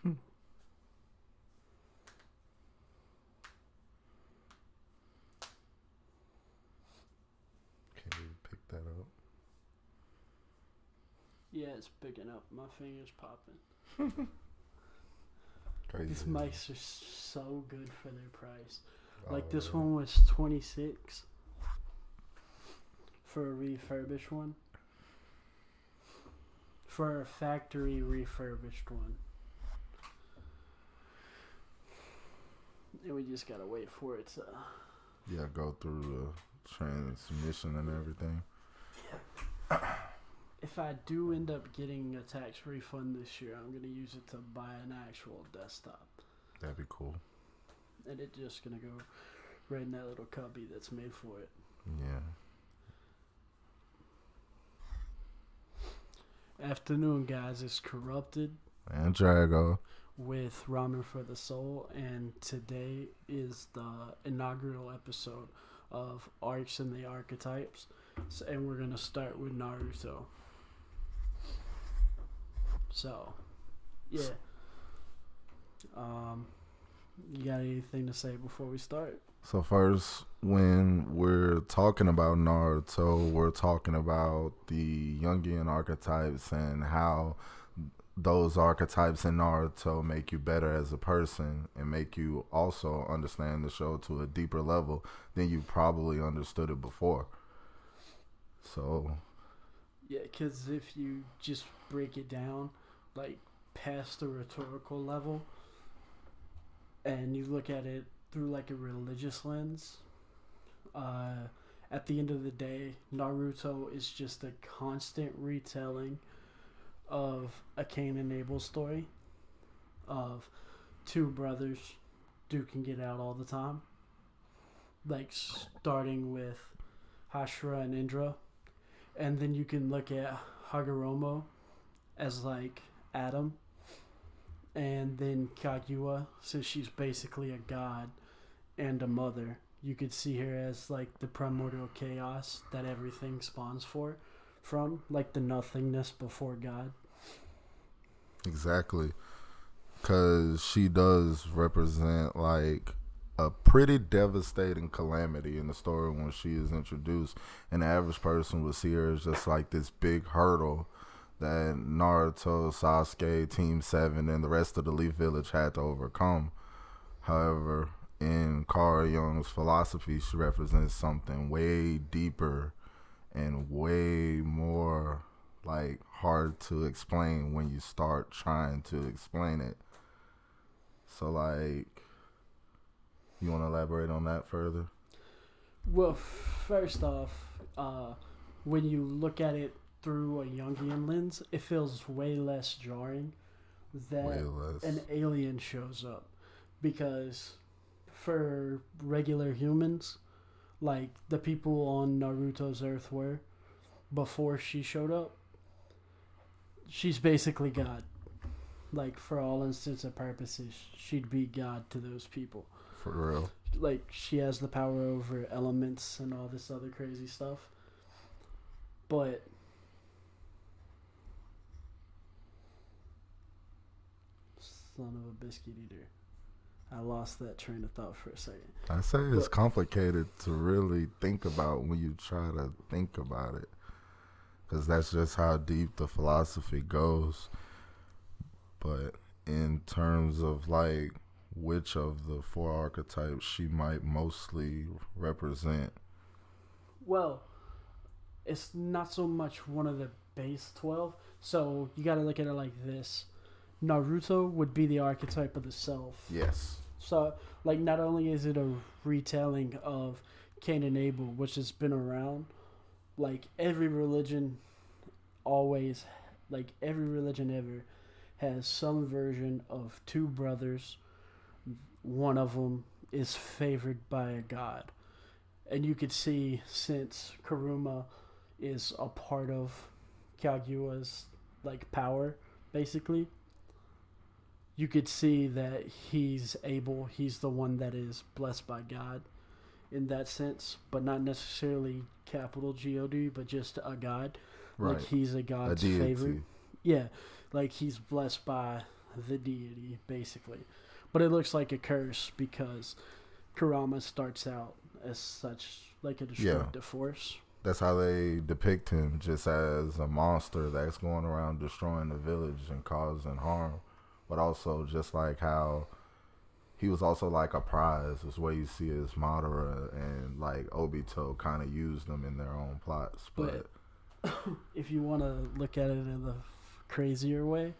Can you pick that up? Yeah, it's picking up. My finger's popping. Crazy. These mics are so good for their price. Oh, Like this really? one was $26 for a refurbished one. For a factory refurbished one. And we just gotta wait for it to... Yeah, go through the transmission and everything. If I do end up getting a tax refund this year, I'm gonna use it to buy an actual desktop. That'd be cool. And it's just gonna go right in that little cubby that's made for it. Yeah. Afternoon, guys. It's Corrupted And Drago. with Ramen for the Soul, and today is the inaugural episode of Arcs and the Archetypes, and we're gonna start with Naruto. So, yeah. You got anything to say before we start? So first, when we're talking about Naruto, we're talking about the Jungian archetypes and how those archetypes in Naruto make you better as a person and make you also understand the show to a deeper level than you probably understood it before. So, Yeah, because if you just break it down, like, past the rhetorical level, and you look at it through, like, a religious lens, at the end of the day, Naruto is just a constant retelling of a Cain and Abel story of two brothers duking it out all the time. Like, starting with Hashira and Indra. And then you can look at Hagoromo as, like, Adam. And then Kaguya, since she's basically a god and a mother, you could see her as, like, the primordial chaos that everything spawns from, like the nothingness before God. exactly. Because she does represent, like, a pretty devastating calamity in the story when she is introduced. And the average person would see her as just, like, this big hurdle that Naruto, Sasuke, Team 7, and the rest of the Leaf Village had to overcome. However, in Carl Jung's philosophy, she represents something way deeper and way more, like, hard to explain when you start trying to explain it. So, like, you want to elaborate on that further? Well, first off, when you look at it through a Jungian lens, it feels way less jarring that Way less. an alien shows up. Because for regular humans, like the people on Naruto's Earth were, before she showed up, she's basically God. Like, for all intents and purposes, she'd be God to those people. For real. Like, she has the power over elements and all this other crazy stuff. But son of a biscuit eater, I lost that train of thought for a second. I say it's complicated to really think about when you try to think about it. Because that's just how deep the philosophy goes. But in terms of, like, which of the four archetypes she might mostly represent. Well, it's not so much one of the base 12. So you gotta look at it like this. Naruto would be the archetype of the self. Yes. So, like, not only is it a retelling of Cain and Abel, which has been around, like, every religion ever has some version of two brothers. One of them is favored by a god. And you could see, since Kuruma is a part of Kaguya's, like, power, basically, you could see that he's the one that is blessed by God in that sense, but not necessarily capital G-O-D, but just a god. Right. Like, he's a god's A deity. favorite. Yeah, like, he's blessed by the deity, basically. But it looks like a curse because Kurama starts out as such like a destructive force. That's how they depict him, just as a monster that's going around destroying the village and causing harm. But also just like how he was also like a prize, is where you see as Madara and like Obito kind of used them in their own plots. But if you want to look at it in the crazier way,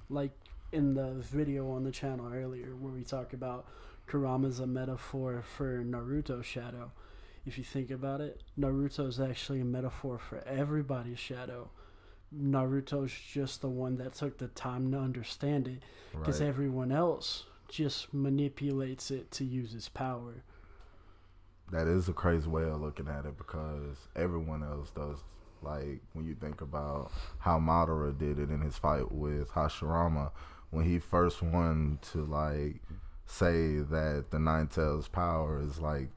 like in the video on the channel earlier where we talk about Kurama's a metaphor for Naruto's shadow. If you think about it, Naruto is actually a metaphor for everybody's shadow. Naruto's just the one that took the time to understand it, because everyone else just manipulates it to use its power. That is a crazy way of looking at it, because everyone else does. Like, when you think about how Madara did it in his fight with Hashirama, when he first wanted to, like, say that the Nine Tails power is, like,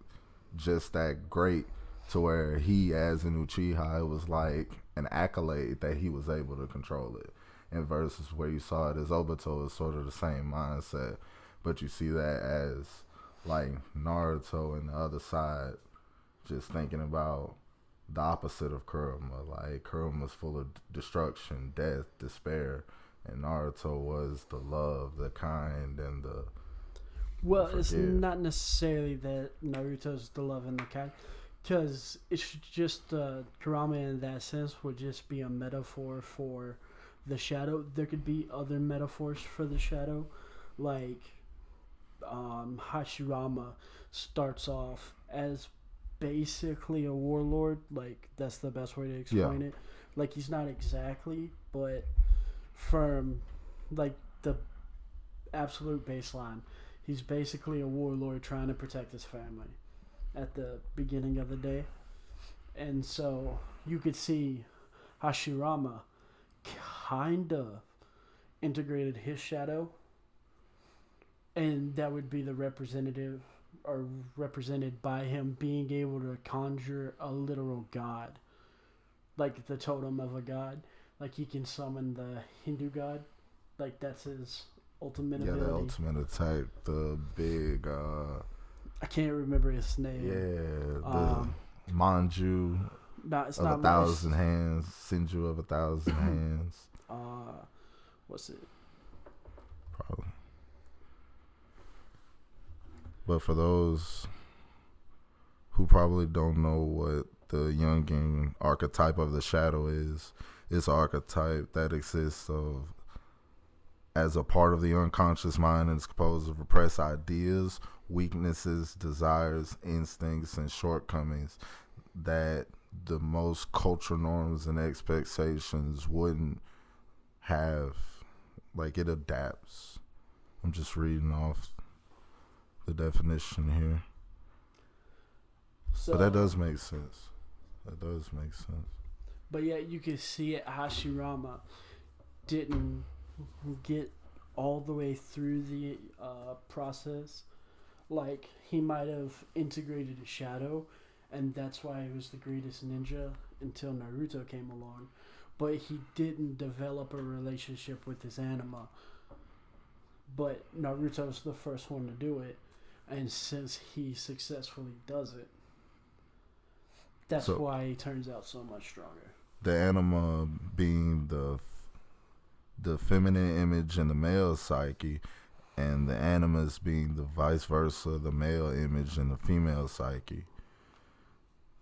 just that great, to where he, as an Uchiha, it was, like, an accolade that he was able to control it. And versus where you saw it as Obito is sort of the same mindset. But you see that as, like, Naruto and the other side just thinking about the opposite of Kurama. Like, Kurama's full of destruction, death, despair, and Naruto was the love, the kind, and the well, it's not necessarily that Naruto's the love and the kind, because it's just Kurama in that sense would just be a metaphor for the shadow. There could be other metaphors for the shadow, like Hashirama starts off as basically a warlord. Like, that's the best way to explain it. Like, he's not exactly, but from like the absolute baseline, he's basically a warlord trying to protect his family at the beginning of the day. And so you could see Hashirama kind of integrated his shadow, and that would be the representative, or represented by him being able to conjure a literal god, like the totem of a god. Like, he can summon the Hindu god, like that's his ultimate ability. The ultimate attack, the big I can't remember his name. The Manju it's of not 1,000 hands, Senju of 1,000 hands. What's it? Probably. But for those who probably don't know what the Jungian archetype of the shadow is, it's an archetype that exists as a part of the unconscious mind, and it's composed of repressed ideas, weaknesses, desires, instincts, and shortcomings that the most cultural norms and expectations wouldn't have. Like, it adapts. I'm just reading off the definition here. But that does make sense. But yeah, you can see it. Hashirama didn't get all the way through the process. Like, he might have integrated a shadow, and that's why he was the greatest ninja until Naruto came along. But he didn't develop a relationship with his anima. But Naruto's the first one to do it, and since he successfully does it, that's why he turns out so much stronger. The anima being the feminine image in the male psyche, and the animus being the vice versa, the male image in the female psyche.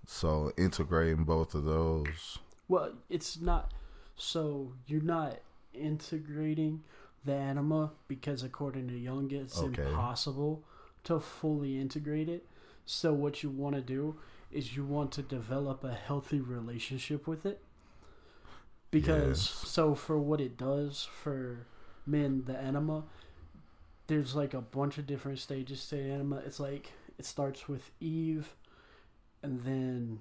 So integrating both of those. Well, it's not. So you're not integrating the anima, because according to Jung, it's impossible to fully integrate it. So what you want to do is you want to develop a healthy relationship with it. Because, so for what it does for men, the anima, there's like a bunch of different stages to the anima. It's like, it starts with Eve, and then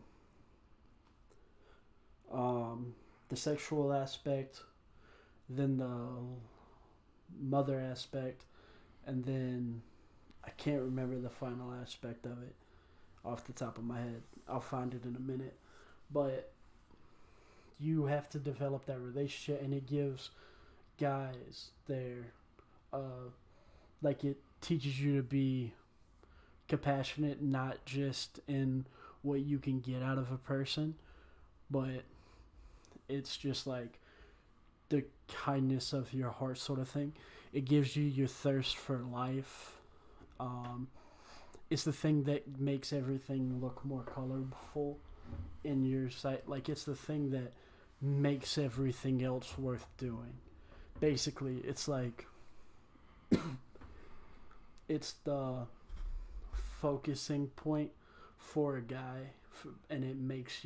the sexual aspect, then the mother aspect, and then I can't remember the final aspect of it off the top of my head. I'll find it in a minute. But you have to develop that relationship, and it gives guys their like it teaches you to be compassionate, not just in what you can get out of a person, but it's just like the kindness of your heart sort of thing. It gives you your thirst for life. It's the thing that makes everything look more colorful in your sight. Like, it's the thing that makes everything else worth doing. Basically, it's like it's the focusing point for a guy, and it makes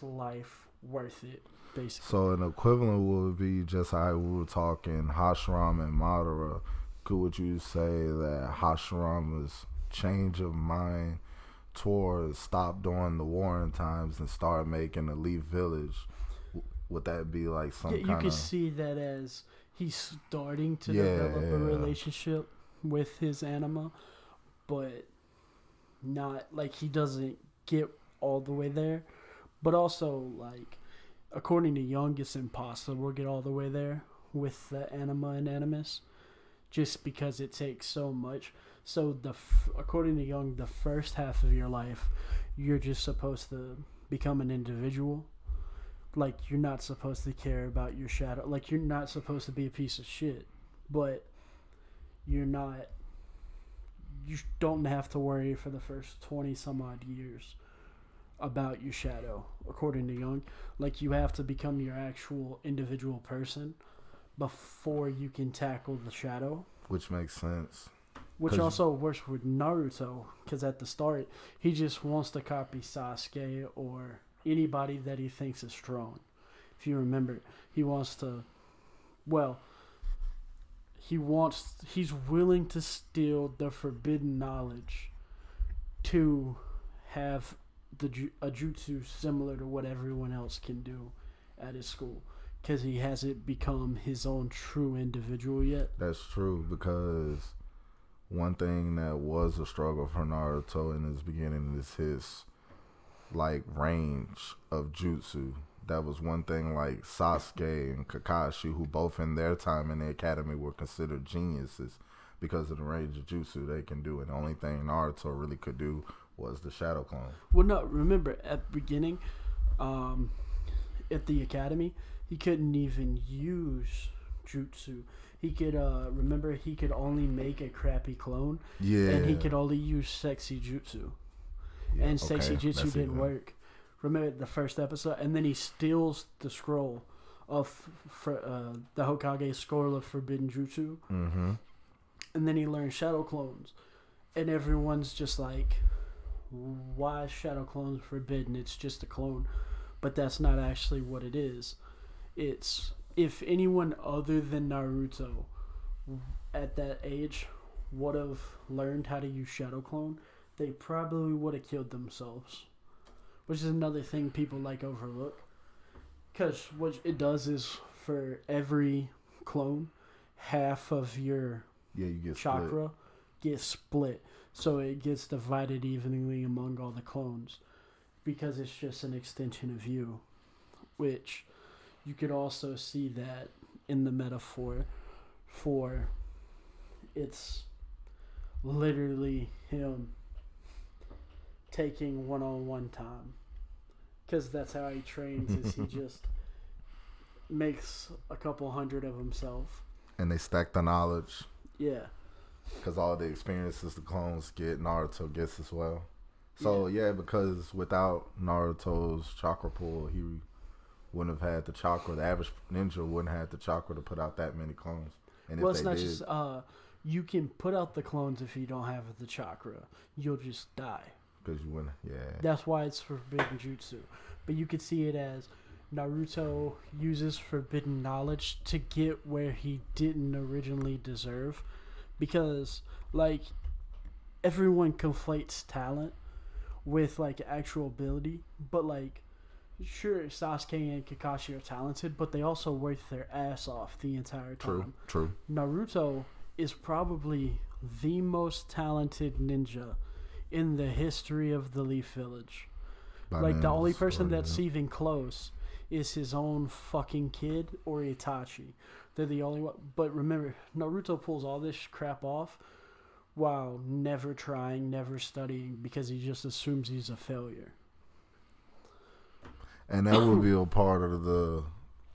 life worth it, basically. So an equivalent would be just how we were talking Hashiram and Madara. Would you say that Hashirama's change of mind towards stop doing the warring times and start making Elite Village, would that be like some kind of... You can see that as he's starting to develop a relationship with his anima, but not like he doesn't get all the way there. But also, like, according to Jung, it's impossible to get all the way there with the anima and animus, just because it takes so much. So according to Jung, the first half of your life, you're just supposed to become an individual. Like, you're not supposed to care about your shadow. Like, you're not supposed to be a piece of shit. But you don't have to worry for the first 20 some odd years about your shadow, according to Jung. Like, you have to become your actual individual person before you can tackle the shadow. Which makes sense. Which also works with Naruto, because at the start, he just wants to copy Sasuke or anybody that he thinks is strong. If you remember, he wants to, he's willing to steal the forbidden knowledge to have a jutsu similar to what everyone else can do at his school, because he hasn't become his own true individual yet. That's true, because one thing that was a struggle for Naruto in his beginning is his like range of jutsu. That was one thing. Like Sasuke and Kakashi, who both in their time in the academy were considered geniuses because of the range of jutsu they can do, and the only thing Naruto really could do was the shadow clone. Well, no, remember at the beginning, at the academy, he couldn't even use jutsu. He could remember he could only make a crappy clone. Yeah. And he could only use sexy jutsu. Yeah, and sexy jutsu didn't work. Remember the first episode? And then he steals the scroll of the Hokage scroll of forbidden jutsu. Mm-hmm. And then he learns shadow clones. And everyone's just like, why is shadow clones forbidden? It's just a clone. But that's not actually what it is. It's, if anyone other than Naruto at that age would have learned how to use shadow clone, they probably would have killed themselves. Which is another thing people like overlook. Because what it does is, for every clone, half of your chakra gets split. So it gets divided evenly among all the clones. Because it's just an extension of you. Which you could also see that in the metaphor for it's literally him taking one-on-one time, because that's how he trains. Is he just makes a couple hundred of himself, and they stack the knowledge. Yeah, because all the experiences the clones get, Naruto gets as well. So yeah, because without Naruto's chakra pool, he wouldn't have had the chakra. The average ninja wouldn't have the chakra to put out that many clones. And well, it's not just you can put out the clones if you don't have the chakra. You'll just die. Because you wouldn't, That's why it's forbidden jutsu. But you could see it as Naruto uses forbidden knowledge to get where he didn't originally deserve. Because, like, everyone conflates talent with, like, actual ability. But, like, sure, Sasuke and Kakashi are talented, but they also work their ass off the entire time. True. Naruto is probably the most talented ninja in the history of the Leaf Village. Like, the only person that's even close is his own fucking kid or Itachi. They're the only one. But remember, Naruto pulls all this crap off while never trying, never studying, because he just assumes he's a failure. And that would be a part of the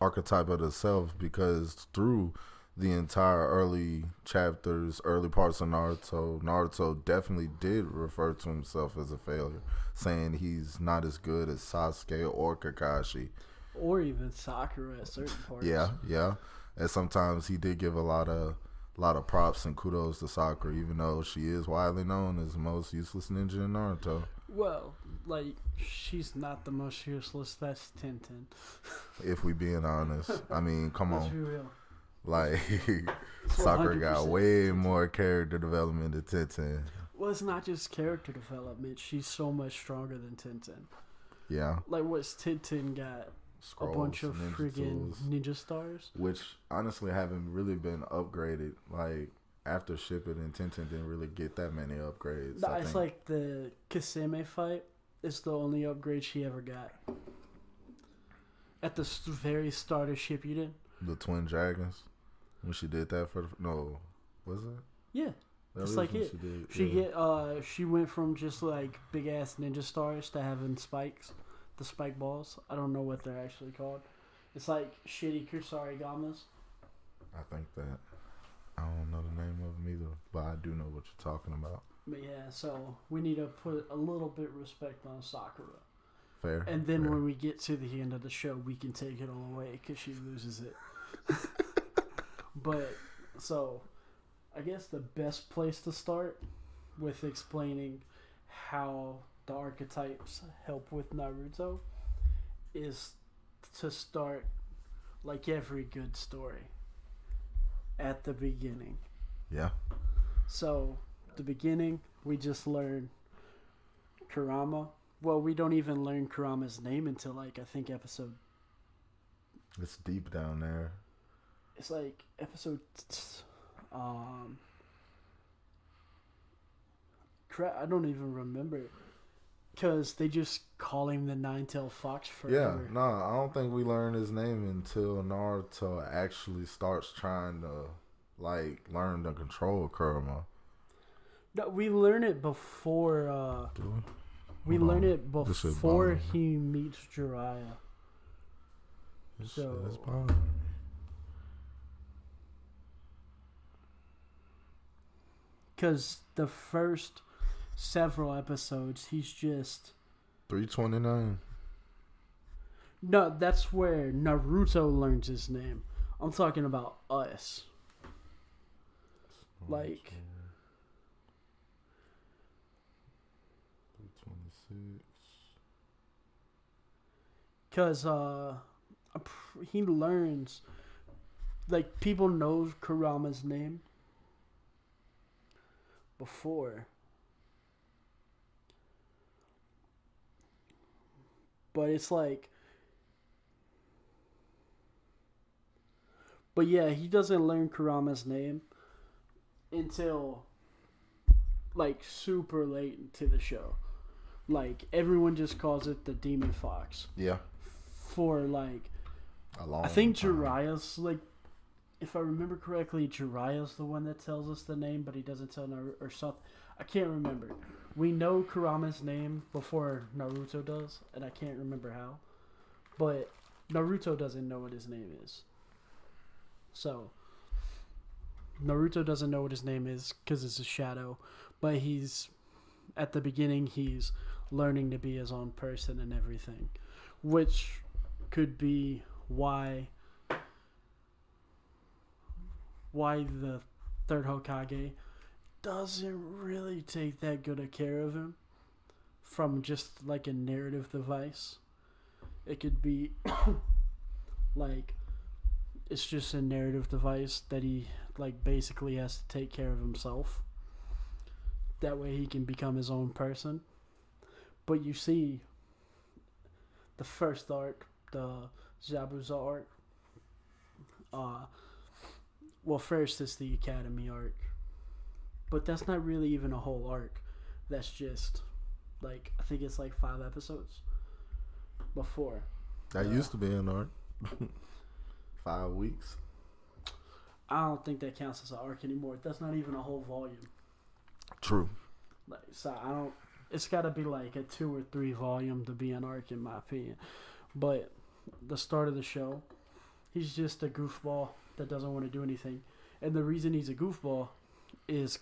archetype of the self, because through the entire early chapters, early parts of Naruto definitely did refer to himself as a failure, saying he's not as good as Sasuke or Kakashi. Or even Sakura at certain parts. Yeah. And sometimes he did give a lot of props and kudos to Sakura, even though she is widely known as the most useless ninja in Naruto. Well, like, she's not the most useless. That's Tintin. If we being honest. I mean, come Let's on. be real. Like, It's Sakura got 100% way Tintin. more character development than Tintin. Well, it's not just character development. She's so much stronger than Tintin. Yeah. Like, what's Tintin got? Scrolls, A bunch of ninja friggin' tools, ninja stars? which honestly haven't really been upgraded. Like, after Shippuden and Tintin didn't really get that many upgrades. No, I it's think. like the Kaseme fight is the only upgrade she ever got. At the very start of Shippuden. The Twin Dragons. When she did that for the... No. Was it? Yeah. That It's is like when it. She did, yeah. She went from just like big ass ninja stars to having spikes, the spike balls. I don't know what they're actually called. It's like shitty Kusarigamas. I think that... I don't know the name of them either, but I do know what you're talking about. But yeah, so we need to put a little bit of respect on Sakura. Fair. And then fair. when we get to the end of the show, we can take it all away because she loses it. But, so, I guess the best place to start with explaining how the archetypes help with Naruto is to start, like every good story, at the beginning. Yeah. So, the beginning, we just learn Kurama. Well, we don't even learn Kurama's name until, like, I think episode... It's deep down there. It's like episode... crap, I don't even remember. Because they just call him the Nine-Tailed Fox Yeah, forever. no, I don't think we learn his name until Naruto actually starts trying to, like, learn to control Kurama. No, we learn it before... Do we Hold learn on. it This shit before bothering me. he meets Jiraiya. This So- shit is bothering me. Because the first several episodes, he's just... 329. No, that's where Naruto learns his name. I'm talking about us. Like... 326. Because he learns... Like, people know Kurama's name before. But it's like... But yeah, he doesn't learn Kurama's name until, like, super late into the show. Like, everyone just calls it the Demon Fox. Yeah. For, like... A long I think time. Jiraiya's, like... If I remember correctly, Jiraiya's the one that tells us the name, but he doesn't tell Naruto or something. I can't remember. We know Kurama's name before Naruto does, and I can't remember how. But Naruto doesn't know what his name is. So, Naruto doesn't know what his name is because it's a shadow. But he's, at the beginning, he's learning to be his own person and everything. Which could be why the third Hokage doesn't really take that good a care of him from just like a narrative device. It could be like it's just a narrative device that he like basically has to take care of himself. That way he can become his own person. But you see the first arc, the Zabuza arc, well, first it's the Academy arc. But that's not really even a whole arc. That's just, like, I think it's like 5 episodes before. That used to be an arc. 5 weeks. I don't think that counts as an arc anymore. That's not even a whole volume. True. Like, so I don't. It's got to be like a 2 or 3 volume to be an arc, in my opinion. But the start of the show, he's just a goofball that doesn't want to do anything, and the reason he's a goofball is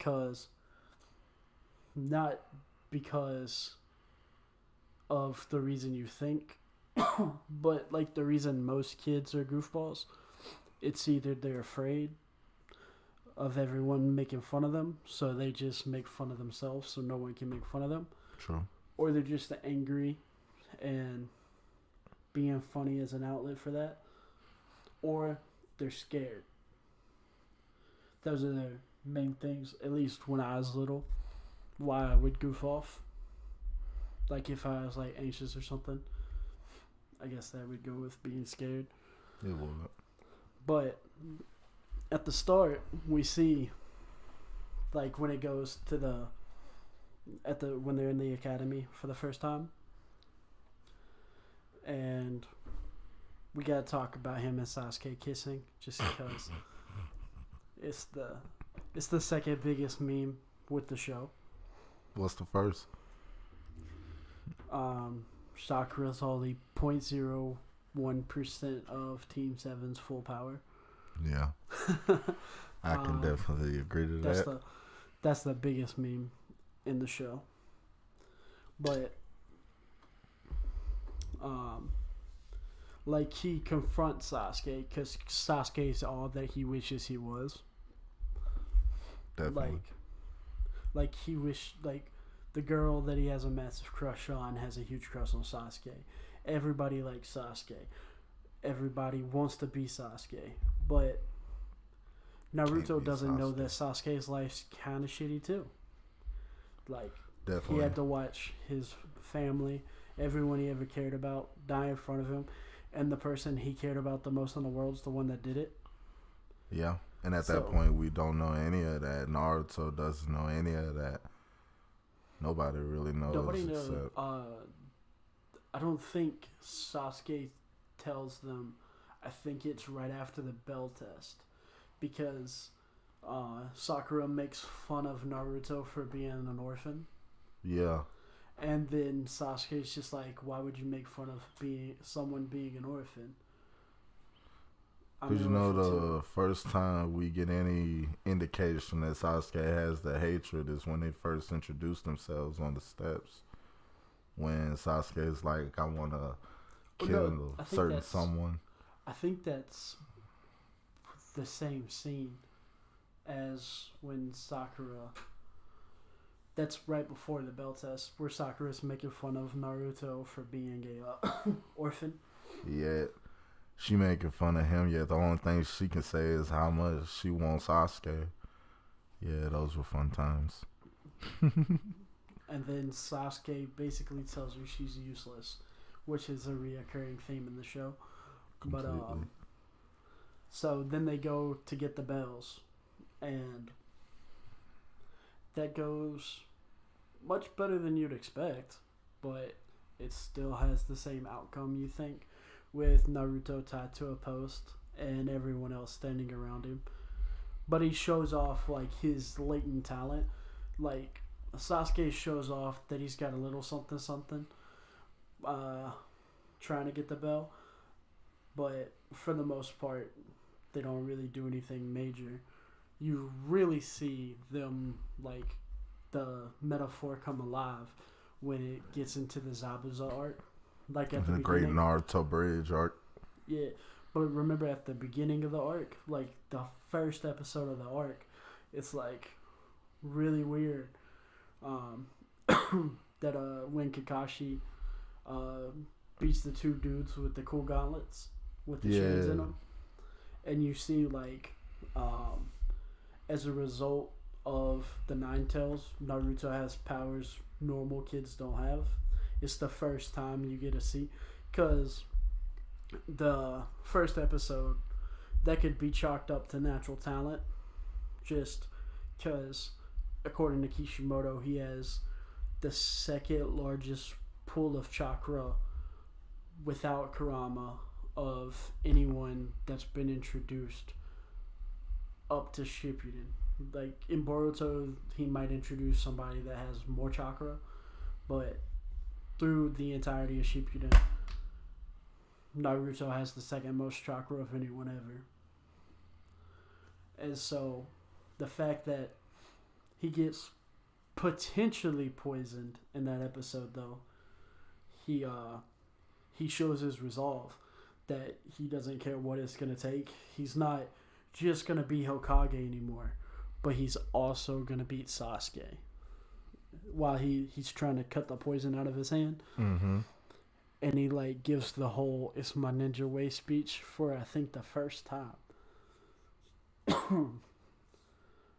not because of the reason you think, but like the reason most kids are goofballs. It's either they're afraid of everyone making fun of them, so they just make fun of themselves so no one can make fun of them. True. Or they're just angry and being funny as an outlet for that. Or they're scared. Those are the main things, at least when I was little, why I would goof off. Like if I was like anxious or something, I guess that would go with being scared. It would. But at the start, we see, like when it goes to when they're in the academy for the first time, and we gotta talk about him and Sasuke kissing, just because it's the second biggest meme with the show. What's the first? Sakura's only 0.01% of Team 7's full power. Yeah. I can definitely agree to that. That's the biggest meme in the show. But like he confronts Sasuke because Sasuke's all that he wishes he was. Definitely. Like he wished, like the girl that he has a massive crush on has a huge crush on Sasuke. Everybody likes Sasuke. Everybody wants to be Sasuke. But Naruto doesn't know that Sasuke's life's kind of shitty too. Like, definitely. He had to watch his family, everyone he ever cared about, die in front of him. And the person he cared about the most in the world is the one that did it. Yeah. And at that point, we don't know any of that. Naruto doesn't know any of that. Nobody really knows. Nobody knows. I don't think Sasuke tells them. I think it's right after the bell test. Because Sakura makes fun of Naruto for being an orphan. Yeah. And then Sasuke's just like, why would you make fun of someone being an orphan? Because you know the first time we get any indication that Sasuke has the hatred is when they first introduce themselves on the steps. When Sasuke's like, I want to kill someone. I think that's the same scene as when Sakura... That's right before the bell test, where Sakura's making fun of Naruto for being a orphan. Yeah. She making fun of him, yet the only thing she can say is how much she wants Sasuke. Yeah, those were fun times. And then Sasuke basically tells her she's useless, which is a reoccurring theme in the show. Completely. But so then they go to get the bells, and that goes much better than you'd expect, but it still has the same outcome you think, with Naruto tied to a post and everyone else standing around him. But he shows off like his latent talent. Like Sasuke shows off that he's got a little something trying to get the bell, but for the most part they don't really do anything major. You really see them, like the metaphor come alive when it gets into the Zabuza arc. Like at the great Naruto bridge arc. Yeah, but remember at the beginning of the arc, like the first episode of the arc, it's like really weird. That when Kakashi beats the two dudes with the cool gauntlets with the chains in them, and you see like as a result of the Nine Tails, Naruto has powers normal kids don't have. It's the first time you get to see, because the first episode, that could be chalked up to natural talent, just because, according to Kishimoto, he has the second largest pool of chakra without Kurama of anyone that's been introduced up to Shippuden. Like in Boruto, he might introduce somebody that has more chakra, but through the entirety of Shippuden, Naruto has the second most chakra of anyone ever. And so, the fact that he gets potentially poisoned in that episode, though, he shows his resolve that he doesn't care what it's gonna take. He's not just gonna be Hokage anymore, but he's also gonna beat Sasuke while he's trying to cut the poison out of his hand. Mm-hmm. And he like gives the whole "It's my ninja way" speech for I think the first time.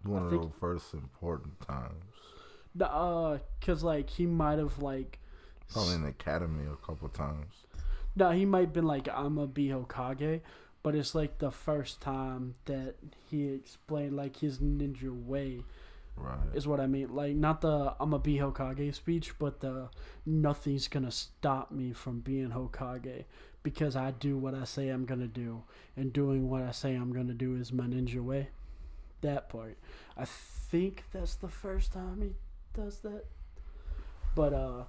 One of those first important times. Cause like he might have like Probably in the academy a couple times. no, he might have been like I'ma be Hokage, but it's like the first time that he explained like his ninja way. Right. Is what I mean. Like not the I'ma be Hokage speech, but the nothing's gonna stop me from being Hokage because I do what I say I'm gonna do, and doing what I say I'm gonna do is my ninja way. That part. I think that's the first time he does that. But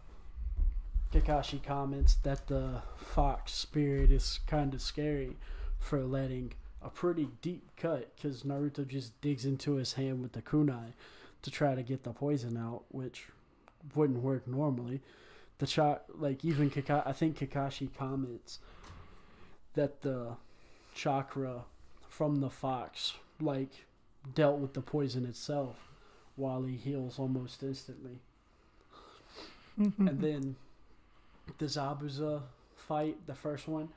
Kakashi comments that the fox spirit is kind of scary for letting a pretty deep cut because Naruto just digs into his hand with the kunai to try to get the poison out, which wouldn't work normally. Even I think Kakashi comments that the chakra from the fox like dealt with the poison itself while he heals almost instantly. And then the Zabuza fight, the first one,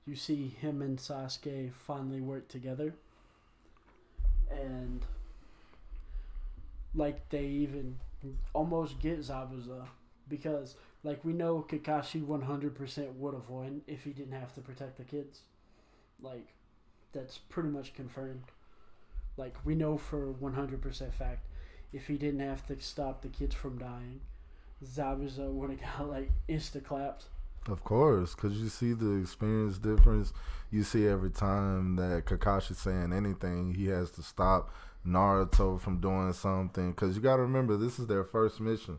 you see him and Sasuke finally work together. And like they even almost get Zabuza because like we know Kakashi 100% would have won if he didn't have to protect the kids. Like that's pretty much confirmed. Like we know for 100% fact if he didn't have to stop the kids from dying, Zabuza would have got like insta clapped. Of course, because you see the experience difference. You see every time that Kakashi's saying anything, he has to stop Naruto from doing something. Because you got to remember, this is their first mission.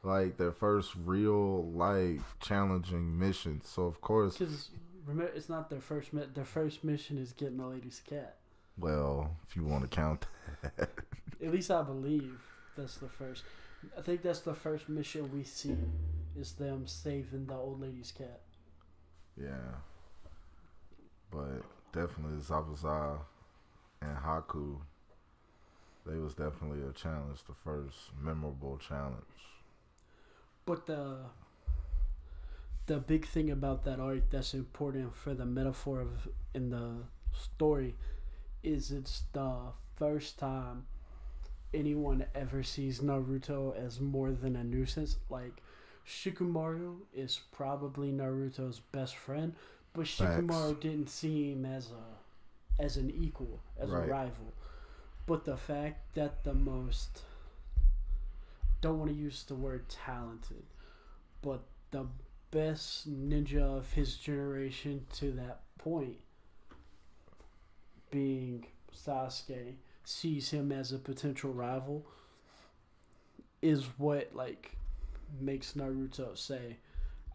Like, their first real life challenging mission. So, of course... Because, remember, it's not their first mission. Their first mission is getting the lady's cat. Well, if you want to count that. At least I believe that's the first... I think that's the first mission we see is them saving the old lady's cat. Yeah. But definitely Zabuza and Haku, they was definitely a challenge, the first memorable challenge. But the big thing about that arc that's important for the metaphor of in the story is it's the first time anyone ever sees Naruto as more than a nuisance. Like Shikamaru is probably Naruto's best friend, but Shikamaru didn't see him as an equal, as a rival. But the fact that the most, don't want to use the word talented, but the best ninja of his generation to that point, being Sasuke, sees him as a potential rival is what like makes Naruto say,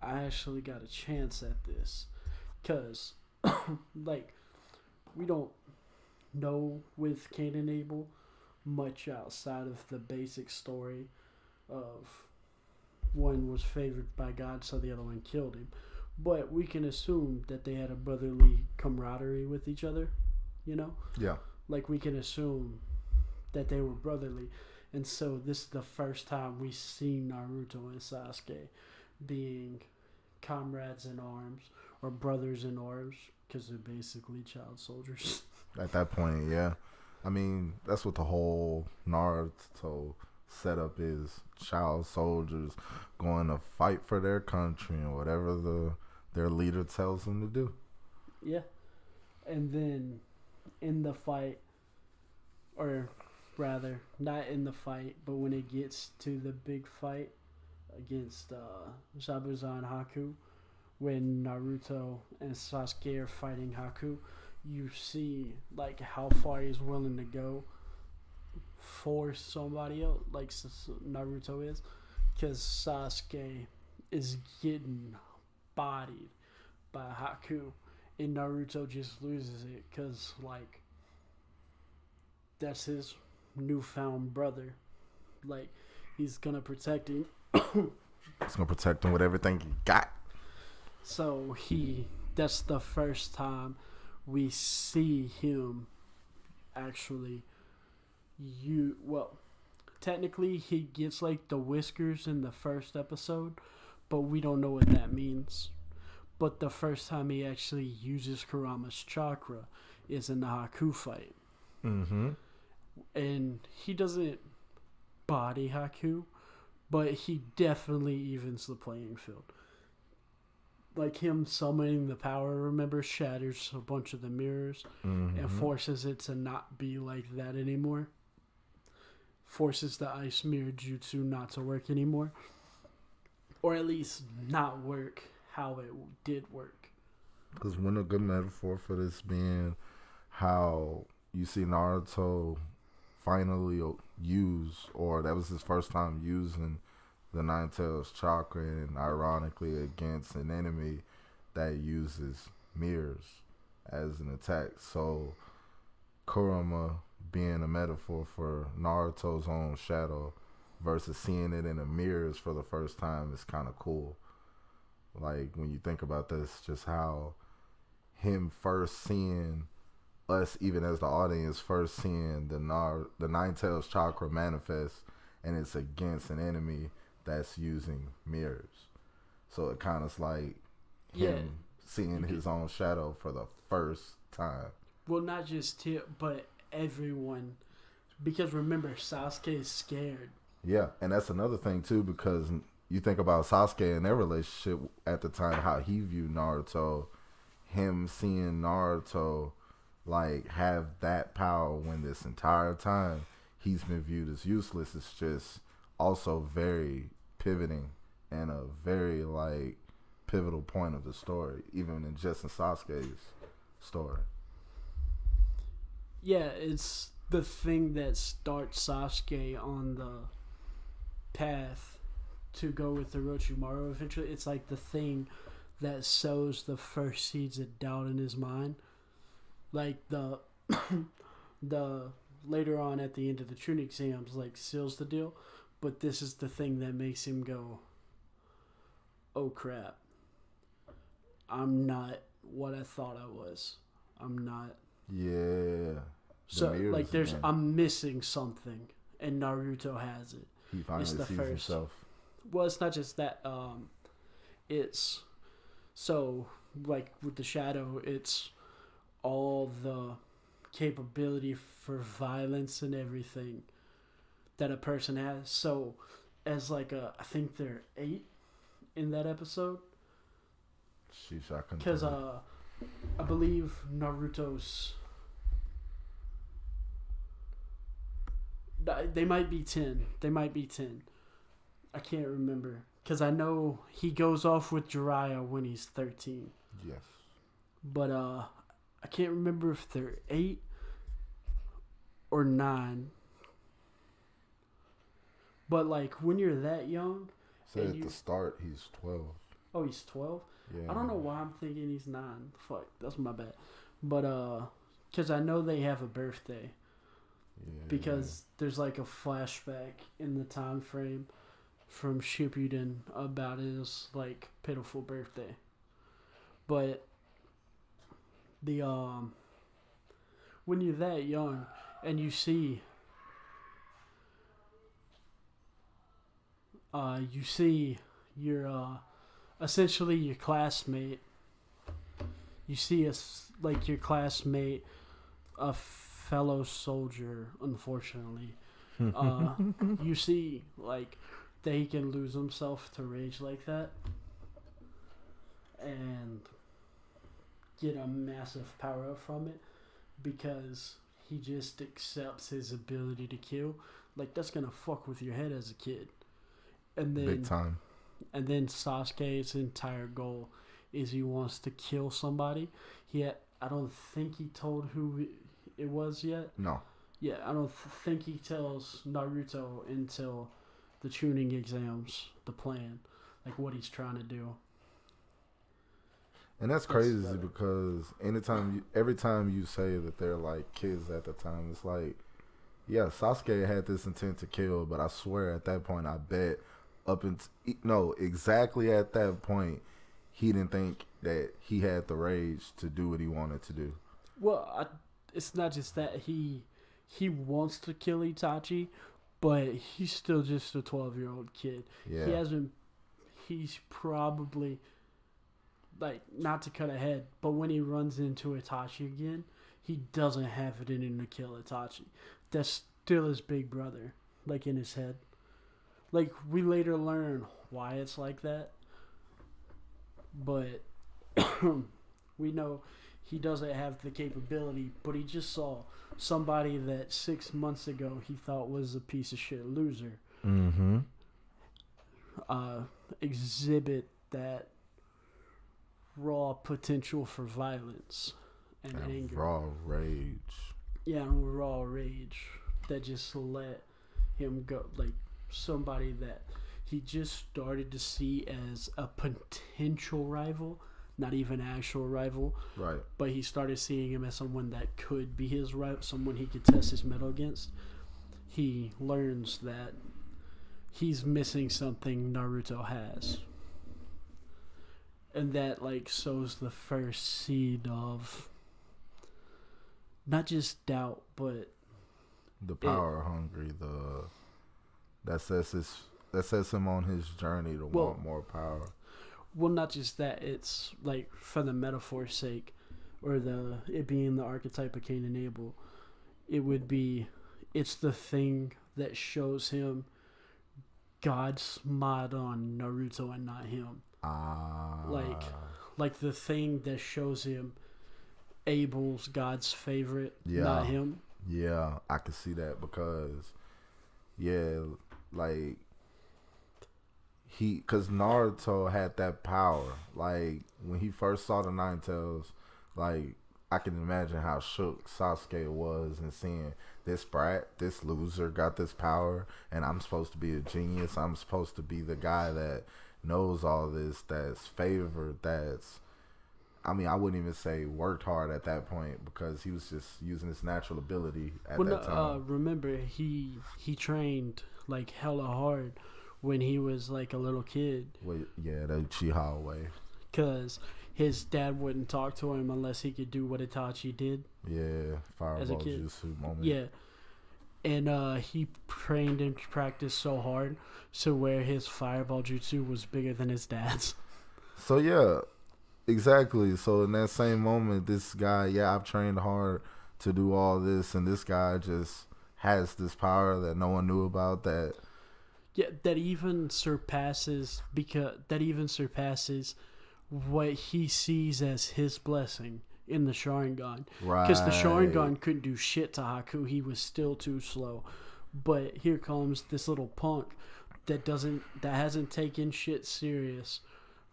I actually got a chance at this. Because like we don't know with Cain and Abel much outside of the basic story of one was favored by God so the other one killed him, but we can assume that they had a brotherly camaraderie with each other, you know? Yeah. Like, we can assume that they were brotherly. And so this is the first time we see Naruto and Sasuke being comrades in arms or brothers in arms because they're basically child soldiers. At that point, yeah. I mean, that's what the whole Naruto setup is. Child soldiers going to fight for their country and whatever their leader tells them to do. Yeah. And then in the fight, or rather, not in the fight, but when it gets to the big fight against Zabuza and Haku, when Naruto and Sasuke are fighting Haku, you see like how far he's willing to go for somebody else, like Naruto is, because Sasuke is getting bodied by Haku, and Naruto just loses it because like that's his newfound brother. Like he's gonna protect him. He's gonna protect him with everything he got. So that's the first time we see him actually technically he gets like the whiskers in the first episode, but we don't know what that means. But the first time he actually uses Kurama's chakra is in the Haku fight. Mm-hmm. And he doesn't body Haku, but he definitely evens the playing field. Like him summoning the power, remember, shatters a bunch of the mirrors and forces it to not be like that anymore. Forces the ice mirror jutsu not to work anymore. Or at least not work how it did work. Because one a good metaphor for this being how you see Naruto finally use, or that was his first time using the Nine Tails chakra, and ironically against an enemy that uses mirrors as an attack. So Kurama being a metaphor for Naruto's own shadow versus seeing it in the mirrors for the first time is kind of cool. Like when you think about this, just how him first seeing us, even as the audience, first seeing the Nine Tails chakra manifest, and it's against an enemy that's using mirrors. So it kind of like him seeing his own shadow for the first time. Well, not just him, but everyone. Because remember, Sasuke is scared. Yeah, and that's another thing too, because you think about Sasuke and their relationship at the time, how he viewed Naruto, him seeing Naruto like have that power when this entire time he's been viewed as useless. It's just also very pivoting and a very like pivotal point of the story, even in Sasuke's story. Yeah, it's the thing that starts Sasuke on the path to go with Orochimaru eventually. It's like the thing that sows the first seeds of doubt in his mind. Like the later on at the end of the Chunin exams, like seals the deal. But this is the thing that makes him go, oh crap, I'm not what I thought I was. I'm not. Yeah. So like I'm missing something, and Naruto has it. He finally sees himself. Well, it's not just that. It's so like with the shadow, it's all the capability for violence and everything that a person has. So as like I think there are 8 in that episode. Sheesh, I couldn't. Because I believe Naruto's. They might be 10. They might be 10. I can't remember. Because I know he goes off with Jiraiya when he's 13. Yes. But I can't remember if they're 8 or 9. But like when you're that young. So at the start he's 12. Oh, he's 12? Yeah. I don't know why I'm thinking he's 9. Fuck, that's my bad. But because I know they have a birthday. Yeah. Because there's like a flashback in the time frame from Shippuden about his like pitiful birthday. But the when you're that young and you see your essentially your classmate, you see like your classmate, a fellow soldier, unfortunately, you see like that he can lose himself to rage like that and get a massive power up from it because he just accepts his ability to kill. Like that's gonna fuck with your head as a kid. And then big time. And then Sasuke's entire goal is he wants to kill somebody. I don't think he told who it was yet. No. Yeah, I don't think he tells Naruto until the tuning exams, the plan, like what he's trying to do. And that's crazy because every time you say that they're like kids at the time, it's like, yeah, Sasuke had this intent to kill, but I swear at that point, I bet exactly at that point, he didn't think that he had the rage to do what he wanted to do. Well, it's not just that he wants to kill Itachi, but he's still just a 12-year-old kid. Yeah. He's probably, like, not to cut ahead, but when he runs into Itachi again, he doesn't have it in him to kill Itachi. That's still his big brother, like, in his head. Like, we later learn why it's like that, but we know he doesn't have the capability, but he just saw somebody that 6 months ago he thought was a piece of shit loser exhibit that raw potential for violence and anger. Raw rage. Yeah, raw rage that just let him go. Like, somebody that he just started to see as a potential rival, not even actual rival. Right. But he started seeing him as someone that could be his rival, someone he could test his mettle against. He learns that he's missing something Naruto has. And that, like, sows the first seed of not just doubt, but the power hungry, that sets him on his journey to want more power. Well, not just that. It's like, for the metaphor's sake, or it being the archetype of Cain and Abel, it's the thing that shows him God's mod on Naruto and not him. Like the thing that shows him Abel's God's favorite, not him. Yeah, I can see that because, because Naruto had that power. Like, when he first saw the Nine Tails, like, I can imagine how shook Sasuke was and seeing this brat, this loser got this power, and I'm supposed to be a genius. I'm supposed to be the guy that knows all this, that's favored, I wouldn't even say worked hard at that point because he was just using his natural ability at that time. Remember, he trained, like, hella hard when he was, like, a little kid. Well, yeah, the Uchiha way. Because his dad wouldn't talk to him unless he could do what Itachi did. Yeah, Fireball Jutsu moment. Yeah. And he trained and practiced so hard, so where his Fireball Jutsu was bigger than his dad's. So, yeah, exactly. So, in that same moment, this guy, I've trained hard to do all this, and this guy just has this power that no one knew about that. Yeah, that even surpasses what he sees as his blessing in the Sharingan. Right. Because the Sharingan couldn't do shit to Haku. He was still too slow. But here comes this little punk that hasn't taken shit serious,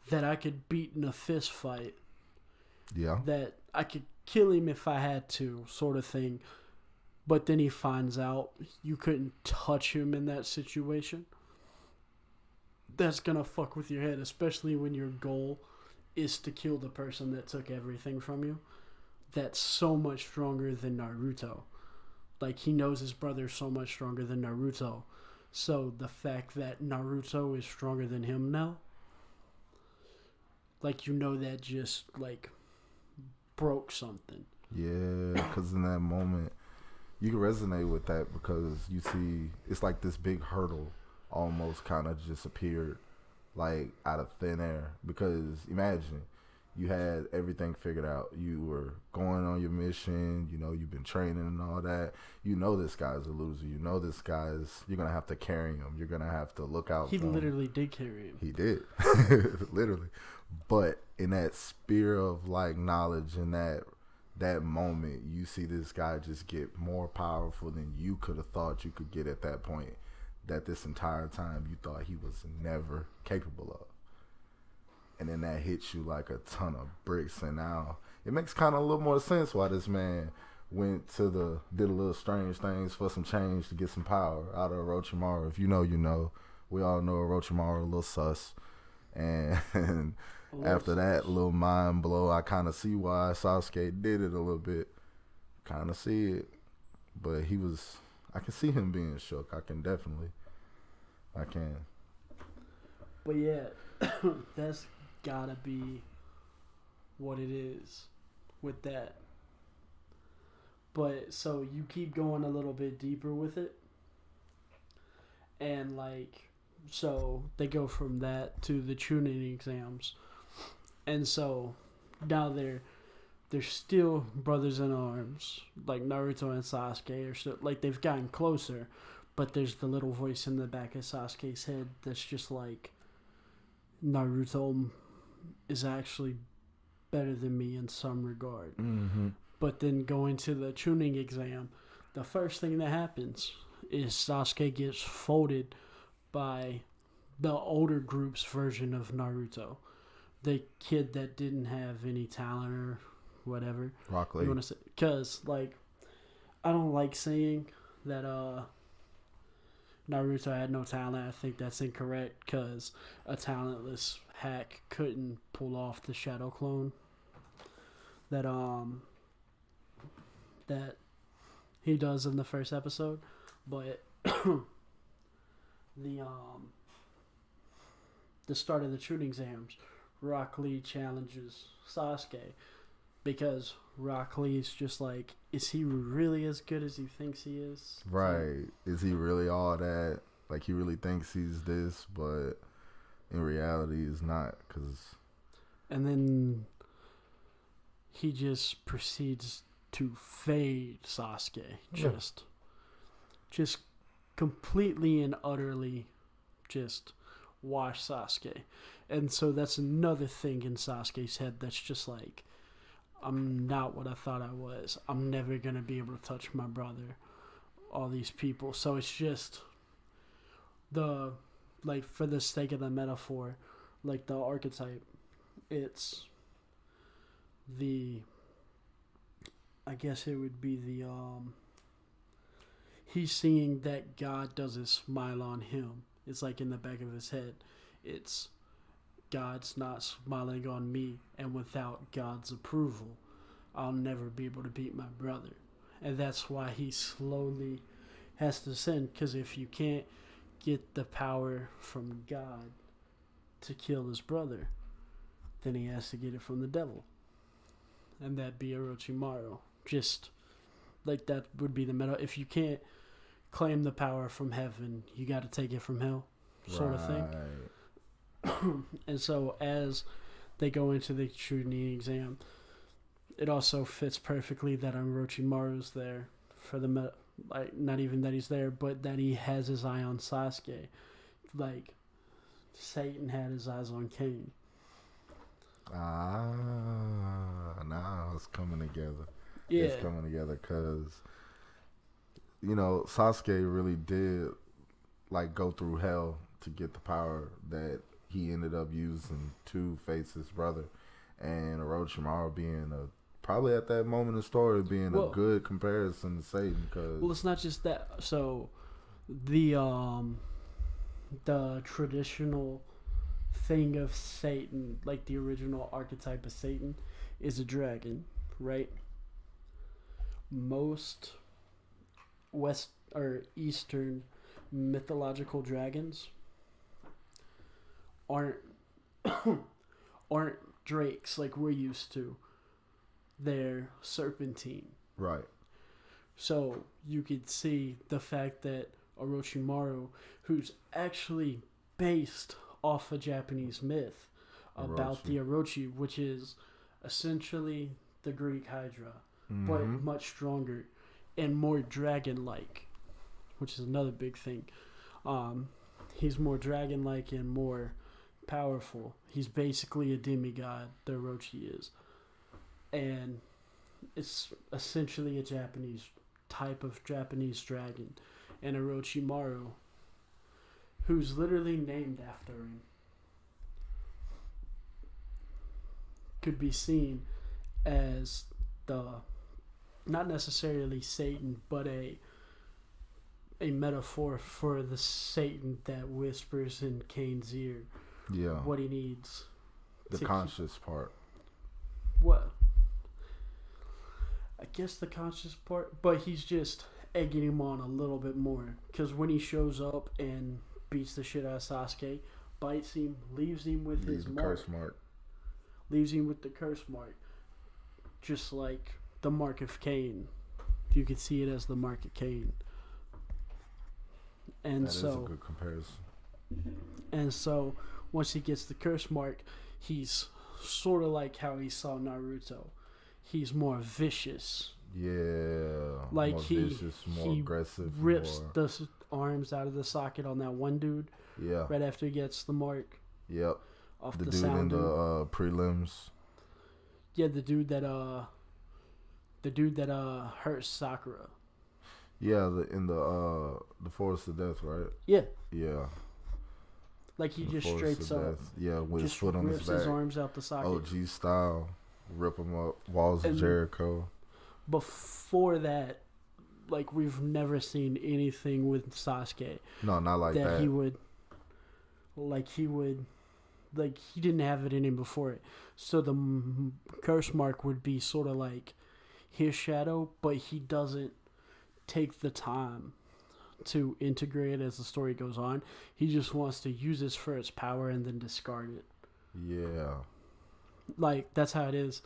that I could beat in a fist fight. Yeah. That I could kill him if I had to, sort of thing. But then he finds out you couldn't touch him in that situation. That's gonna fuck with your head, especially when your goal is to kill the person that took everything from you. That's so much stronger than Naruto. Like, he knows his brother's so much stronger than Naruto. So the fact that Naruto is stronger than him now, like, that just, like, broke something. Yeah, because in that moment, you can resonate with that because you see, it's like this big hurdle almost kind of just appeared, like, out of thin air. Because imagine, you had everything figured out. You were going on your mission. You've been training and all that. This guy's a loser. You're going to have to carry him. You're going to have to look out for him. He literally did carry him. He did. Literally. But in that sphere of, like, knowledge and that moment, you see this guy just get more powerful than you could have thought you could get at that point, that this entire time you thought he was never capable of. and then that hits you like a ton of bricks. And now it makes kind of a little more sense why this man did a little strange things for some change to get some power out of Orochimaru. If you know, you know. We all know Orochimaru a little sus. And after that little mind blow, I kind of see why Sasuke did it a little bit. Kind of see it. But I can see him being shook. I can. But yeah, that's gotta be what it is with that. But so you keep going a little bit deeper with it. And like, so they go from that to the Chunin exams. And so now they're still brothers in arms. Like Naruto and Sasuke are still, like, they've gotten closer. But there's the little voice in the back of Sasuke's head that's just like, Naruto is actually better than me in some regard. Mm-hmm. But then going to the Chunin exam, the first thing that happens is Sasuke gets folded by the older group's version of Naruto. The kid that didn't have any talent or whatever. Rock Lee. You want to say? Because, like, I don't like saying that Naruto had no talent. I think that's incorrect because a talentless hack couldn't pull off the shadow clone that he does in the first episode. But the start of the Chunin exams, Rock Lee challenges Sasuke because Rock Lee's just like, is he really as good as he thinks he is? Right. Is he really all that? Like, he really thinks he's this, but in reality he's not. And then he just proceeds to fade Sasuke. Just completely and utterly just wash Sasuke. And so that's another thing in Sasuke's head that's just like, I'm not what I thought I was. I'm never going to be able to touch my brother. All these people. So it's just like, for the sake of the metaphor, like the archetype, it's I guess it would be he's seeing that God doesn't smile on him. It's like in the back of his head. It's God's not smiling on me, and without God's approval, I'll never be able to beat my brother. And that's why he slowly has to sin, because if you can't get the power from God to kill his brother, then he has to get it from the devil. And that'd be Orochimaru. Just like that would be the meta. If you can't claim the power from heaven, you got to take it from hell, sort of thing. And so as they go into the Chunin exam, it also fits perfectly that Orochimaru's there for the like, not even that he's there, but that he has his eye on Sasuke, like Satan had his eyes on Cain. Now it's coming together. Yeah. It's coming together because, you know, Sasuke really did, like, go through hell to get the power that he ended up using to face his brother. And Orochimaru being probably at that moment in the story being a good comparison to Satan. Well, it's not just that. So the traditional thing of Satan, like the original archetype of Satan, is a dragon, right? Most West or Eastern mythological dragons aren't drakes like we're used to. They're serpentine. Right. So you could see the fact that Orochimaru, who's actually based off a Japanese myth about the Orochi, which is essentially the Greek Hydra, but much stronger and more dragon-like, which is another big thing. He's more dragon-like and more powerful. He's basically a demigod, the Orochi is. And it's essentially a Japanese type of Japanese dragon. And Orochimaru, who's literally named after him, could be seen as the not necessarily Satan, but a metaphor for the Satan that whispers in Cain's ear. Yeah. What he needs. The conscious part. What? I guess the conscious part, but he's just egging him on a little bit more. Because when he shows up and beats the shit out of Sasuke, bites him, leaves him with his curse mark. Leaves him with the curse mark. Just like the mark of Cain. You could see it as the mark of Cain. And that is a good comparison. And so, once he gets the curse mark, he's sort of like how he saw Naruto. He's more vicious. Yeah. Like more vicious, more aggressive. Rips the arms out of the socket on that one dude. Yeah. Right after he gets the mark. Yep. Off the the dude in the prelims. Yeah, the dude that hurt Sakura. Yeah, in the Forest of Death, right? Yeah. Yeah. Like he just straights up. Yeah, with his foot on his back. Rips his arms out the socket. OG style. Rip him up. Walls of Jericho. Before that, like, we've never seen anything with Sasuke. No, not like that. He didn't have it in him before it. So the curse mark would be sort of like his shadow, but he doesn't take the time to integrate it as the story goes on. He just wants to use this for its power and then discard it. Yeah. Like, that's how it is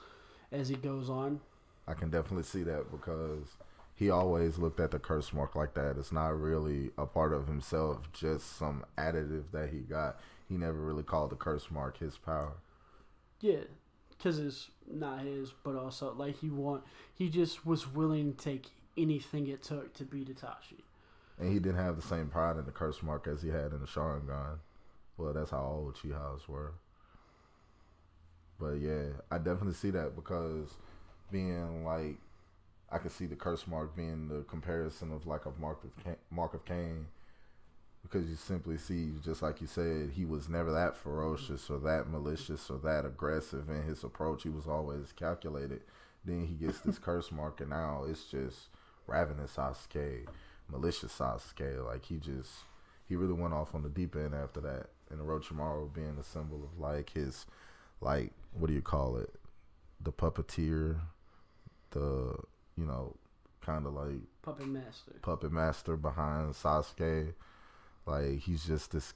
as he goes on. I can definitely see that because he always looked at the curse mark like that. It's not really a part of himself, just some additive that he got. He never really called the curse mark his power. Yeah, because it's not his, but also, like, he just was willing to take anything it took to beat Itachi. And he didn't have the same pride in the curse mark as he had in the Sharingan. Well, that's how all Uchihas were. But yeah, I definitely see that because being like, I could see the curse mark being the comparison of like a mark of Cain, because you simply see, just like you said, he was never that ferocious or that malicious or that aggressive in his approach. He was always calculated. Then he gets this curse mark, and now it's just ravenous Sasuke, malicious Sasuke. Like he really went off on the deep end after that. And Orochimaru being a symbol of like his, like, what do you call it? The puppeteer, the, you know, kind of like puppet master behind Sasuke. Like, he's just this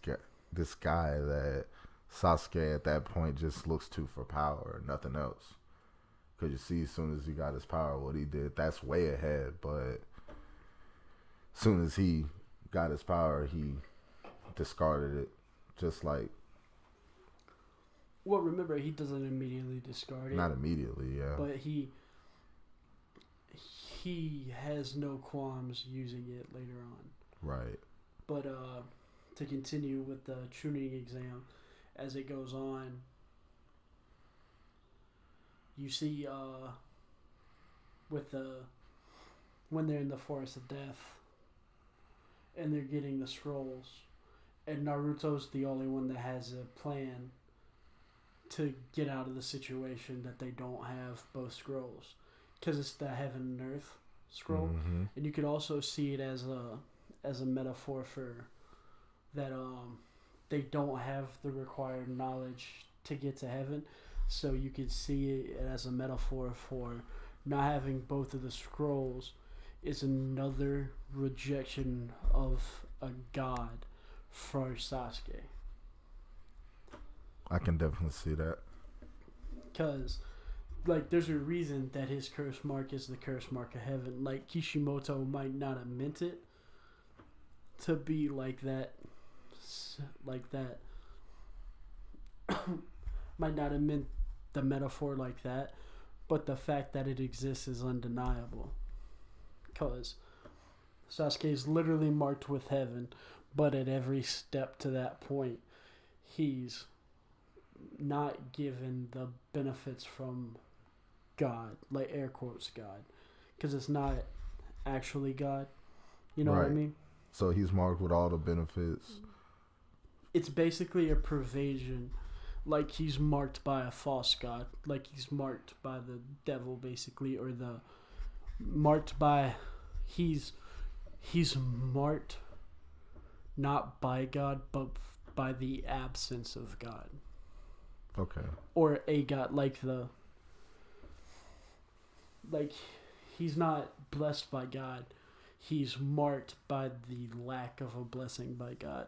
guy that Sasuke at that point just looks to for power, nothing else. Because you see, as soon as he got his power, what he did, that's way ahead. But as soon as he got his power, he discarded it, just like. Well, remember, he doesn't immediately discard it. Not immediately, yeah. But he has no qualms using it later on. Right. But to continue with the Chunin exam, as it goes on, you see when they're in the Forest of Death and they're getting the scrolls, and Naruto's the only one that has a plan to get out of the situation that they don't have both scrolls, because it's the heaven and earth scroll. Mm-hmm. And you could also see it as a metaphor for that they don't have the required knowledge to get to heaven, so you could see it as a metaphor for not having both of the scrolls is another rejection of a god for Sasuke. I can definitely see that. Because, like, there's a reason that his curse mark is the curse mark of heaven. Like, Kishimoto might not have meant it to be like that. Might not have meant the metaphor like that. But the fact that it exists is undeniable. Because Sasuke is literally marked with heaven. But at every step to that point, he's not given the benefits from God, like air quotes God, because it's not actually God. You know what I mean? So he's marked with all the benefits. It's basically a pervasion like he's marked by a false god, like he's marked by the devil basically, or the marked by he's marked not by God but by the absence of God. Okay. Or a god, like he's not blessed by God. He's marked by the lack of a blessing by God.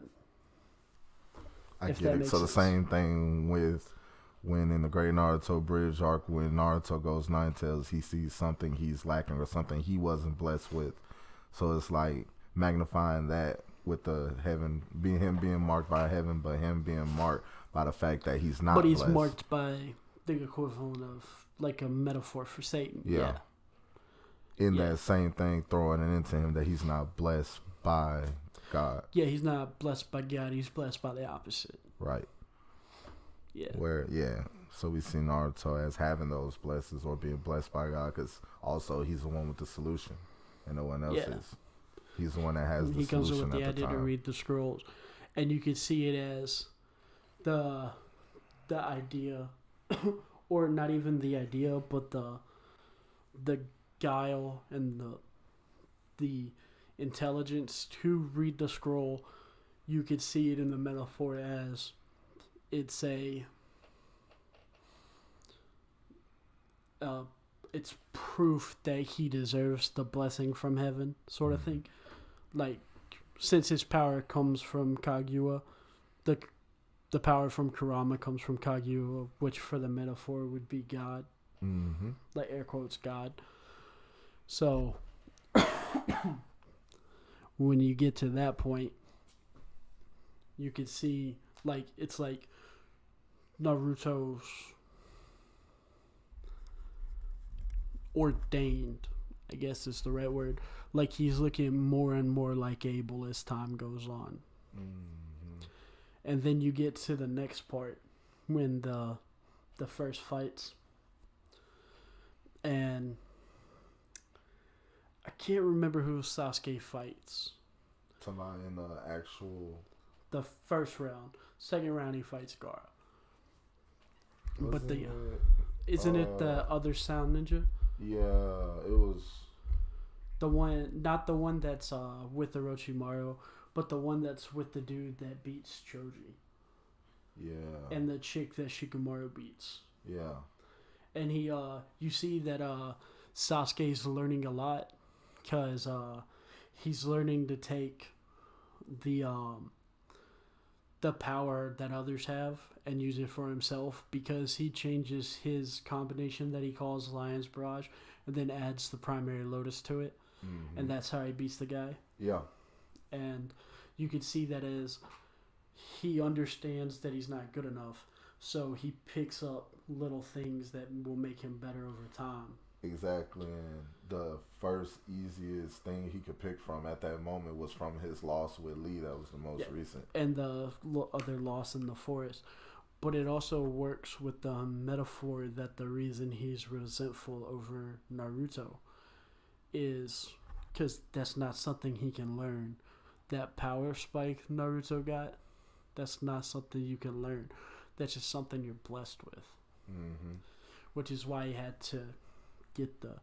I get it. So the same thing with when in the Great Naruto Bridge arc, when Naruto goes Nine Tails, he sees something he's lacking or something he wasn't blessed with. So it's like magnifying that with the heaven, him being marked by heaven, but him being marked by the fact that he's not. But he's blessed. marked by the equivalent of like a metaphor for Satan. Yeah. In that same thing, throwing it into him that he's not blessed by God. Yeah, he's not blessed by God. He's blessed by the opposite. Right. Yeah. So we see Naruto as having those blessings or being blessed by God, because also he's the one with the solution, and no one else is. He's the one that has the solution. He comes up with the idea to read the scrolls, and you can see it as the idea, or not even the idea, but the guile and the intelligence to read the scroll. You could see it in the metaphor as it's it's proof that he deserves the blessing from heaven, sort of thing. Like, since his power comes from Kaguya, the power from Kurama comes from Kaguya, which for the metaphor would be God. Mm-hmm. Like, air quotes, God. So, when you get to that point, you could see, like, it's like Naruto's ordained, I guess is the right word. Like, he's looking more and more like Abel as time goes on. Mm-hmm. And then you get to the next part when the first fights, and I can't remember who Sasuke fights. Talking in the actual... The first round. Second round he fights Gaara. Isn't it the other Sound Ninja? Yeah, it was... The one, not the one that's with Orochimaru, but the one that's with the dude that beats Choji. Yeah. And the chick that Shikamaru beats. Yeah. And he, you see that Sasuke's learning a lot, because he's learning to take the power that others have and use it for himself, because he changes his combination that he calls Lion's Barrage and then adds the primary Lotus to it. Mm-hmm. And that's how he beats the guy. Yeah. And you can see that as he understands that he's not good enough, so he picks up little things that will make him better over time. Exactly. And the first easiest thing he could pick from at that moment was from his loss with Lee. That was the most recent. And the other loss in the forest. But it also works with the metaphor that the reason he's resentful over Naruto is because that's not something he can learn. That power spike Naruto got, that's not something you can learn. That's just something you're blessed with. Mm-hmm. Which is why he had to get the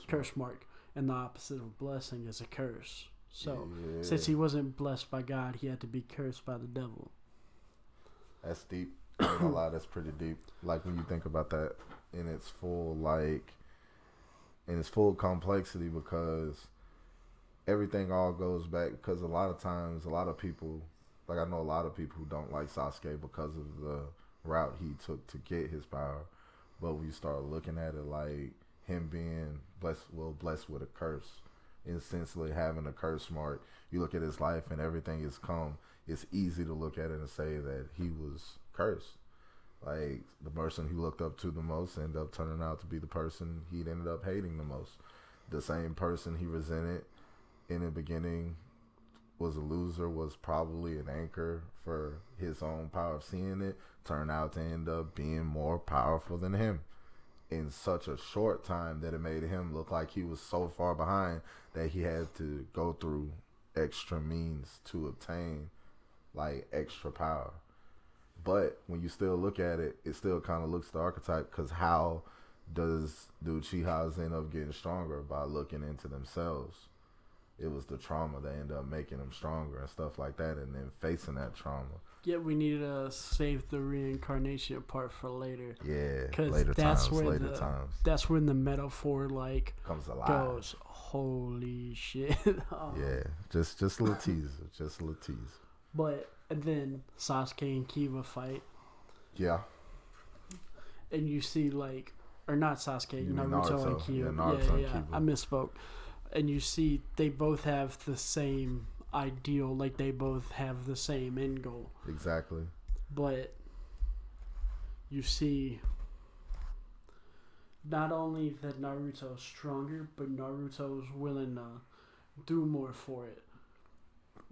curse mark. And the opposite of blessing is a curse. So, since he wasn't blessed by God, he had to be cursed by the devil. That's deep. I ain't gonna lie, that's pretty deep. Like, when you think about that in its full, complexity, because everything all goes back, because a lot of times, a lot of people, like, I know a lot of people who don't like Sasuke because of the route he took to get his power. But when you start looking at it like him being blessed with a curse, instantly having a curse mark, you look at his life and everything has come, it's easy to look at it and say that he was cursed. Like, the person he looked up to the most ended up turning out to be the person he'd ended up hating the most. The same person he resented in the beginning was a loser, was probably an anchor for his own power of seeing it, turned out to end up being more powerful than him in such a short time that it made him look like he was so far behind that he had to go through extra means to obtain, like, extra power. But when you still look at it, it still kind of looks the archetype. Because how do Uchihas end up getting stronger? By looking into themselves. It was the trauma that ended up making them stronger and stuff like that, and then facing that trauma. Yeah, we need to save the reincarnation part for later. Yeah, because that's when the metaphor like comes alive. Goes, holy shit! Yeah, just a little teaser, just a little teaser. But and then Sasuke and Kiba fight. Yeah. And you see like, or not Sasuke, Naruto and Kiba. Yeah, Naruto and Kiba. I misspoke. And you see they both have the same ideal, like they both have the same end goal. Exactly. But you see not only that Naruto's stronger, but Naruto's willing to do more for it.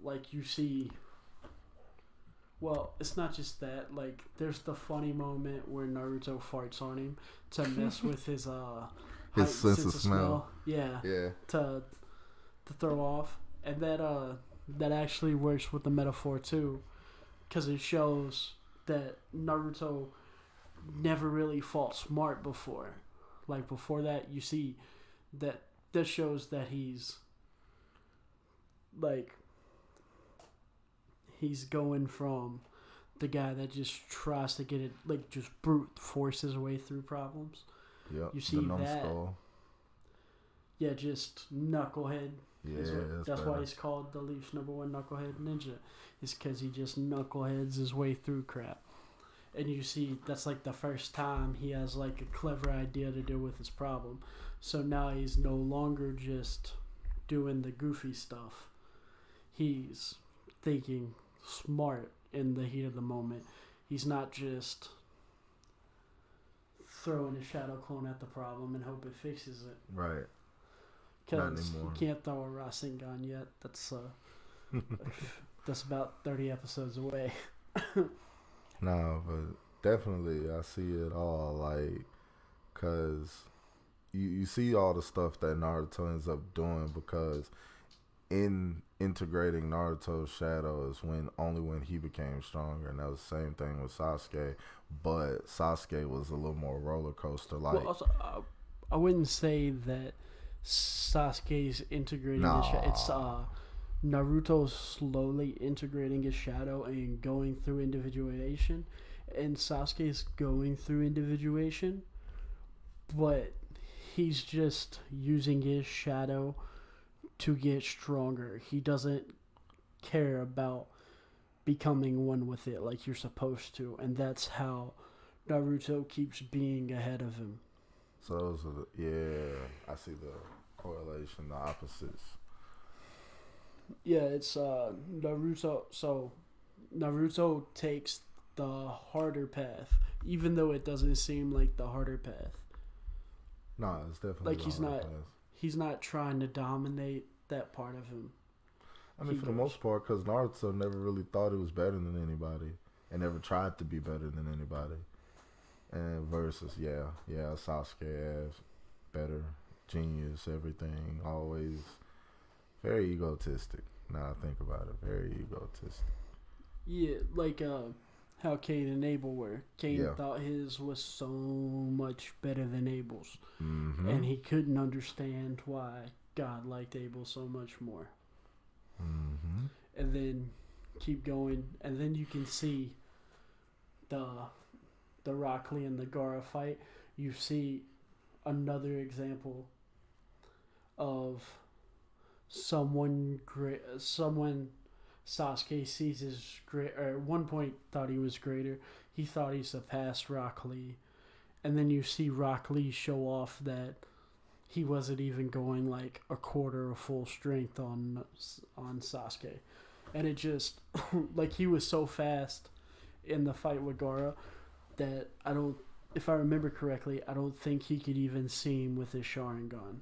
Like you see, well, it's not just that. Like there's the funny moment where Naruto farts on him to mess with his sense of smell. Yeah. To throw off, and that actually works with the metaphor too, because it shows that Naruto never really fought smart before. Like before that, you see that this shows that he's going from the guy that just tries to get it, like just brute force his way through problems. Yeah, you see that. Skull. Yeah, just knucklehead. Yeah, that's why he's called the Leaf's #1 knucklehead ninja. It's because he just knuckleheads his way through crap. And you see, that's like the first time he has like a clever idea to deal with his problem. So now he's no longer just doing the goofy stuff. He's thinking smart in the heat of the moment. He's not just throwing a shadow clone at the problem and hope it fixes it. Right. Because you can't throw a Rasengan yet. That's that's about 30 episodes away. No, but definitely I see it all. Like, because you see all the stuff that Naruto ends up doing, because in integrating Naruto's shadow is only when he became stronger, and that was the same thing with Sasuke. But Sasuke was a little more roller coaster. Like, well, also, I wouldn't say that Sasuke's integrating his shadow. It's Naruto slowly integrating his shadow and going through individuation, and Sasuke's going through individuation, but he's just using his shadow to get stronger. He doesn't care about becoming one with it like you're supposed to, and that's how Naruto keeps being ahead of him. So those are I see the correlation, the opposites. Yeah, it's Naruto. So Naruto takes the harder path, even though it doesn't seem like the harder path. No, it's definitely like he's not trying to dominate that part of him. I mean, for the most part, because Naruto never really thought he was better than anybody, and never tried to be better than anybody. And versus, Sasuke as better, genius, everything, always very egotistic. Now I think about it, very egotistic. Yeah, like how Cain and Abel were. Cain thought his was so much better than Abel's, and he couldn't understand why God liked Abel so much more. And then keep going, and then you can see the Rock Lee and the Gaara fight. You see another example of someone Sasuke sees as great, or at one point thought he was greater. He thought he surpassed Rock Lee, and then you see Rock Lee show off that he wasn't even going like a quarter of full strength on Sasuke, and it just like he was so fast in the fight with Gaara that if I remember correctly, I don't think he could even see him with his Sharingan.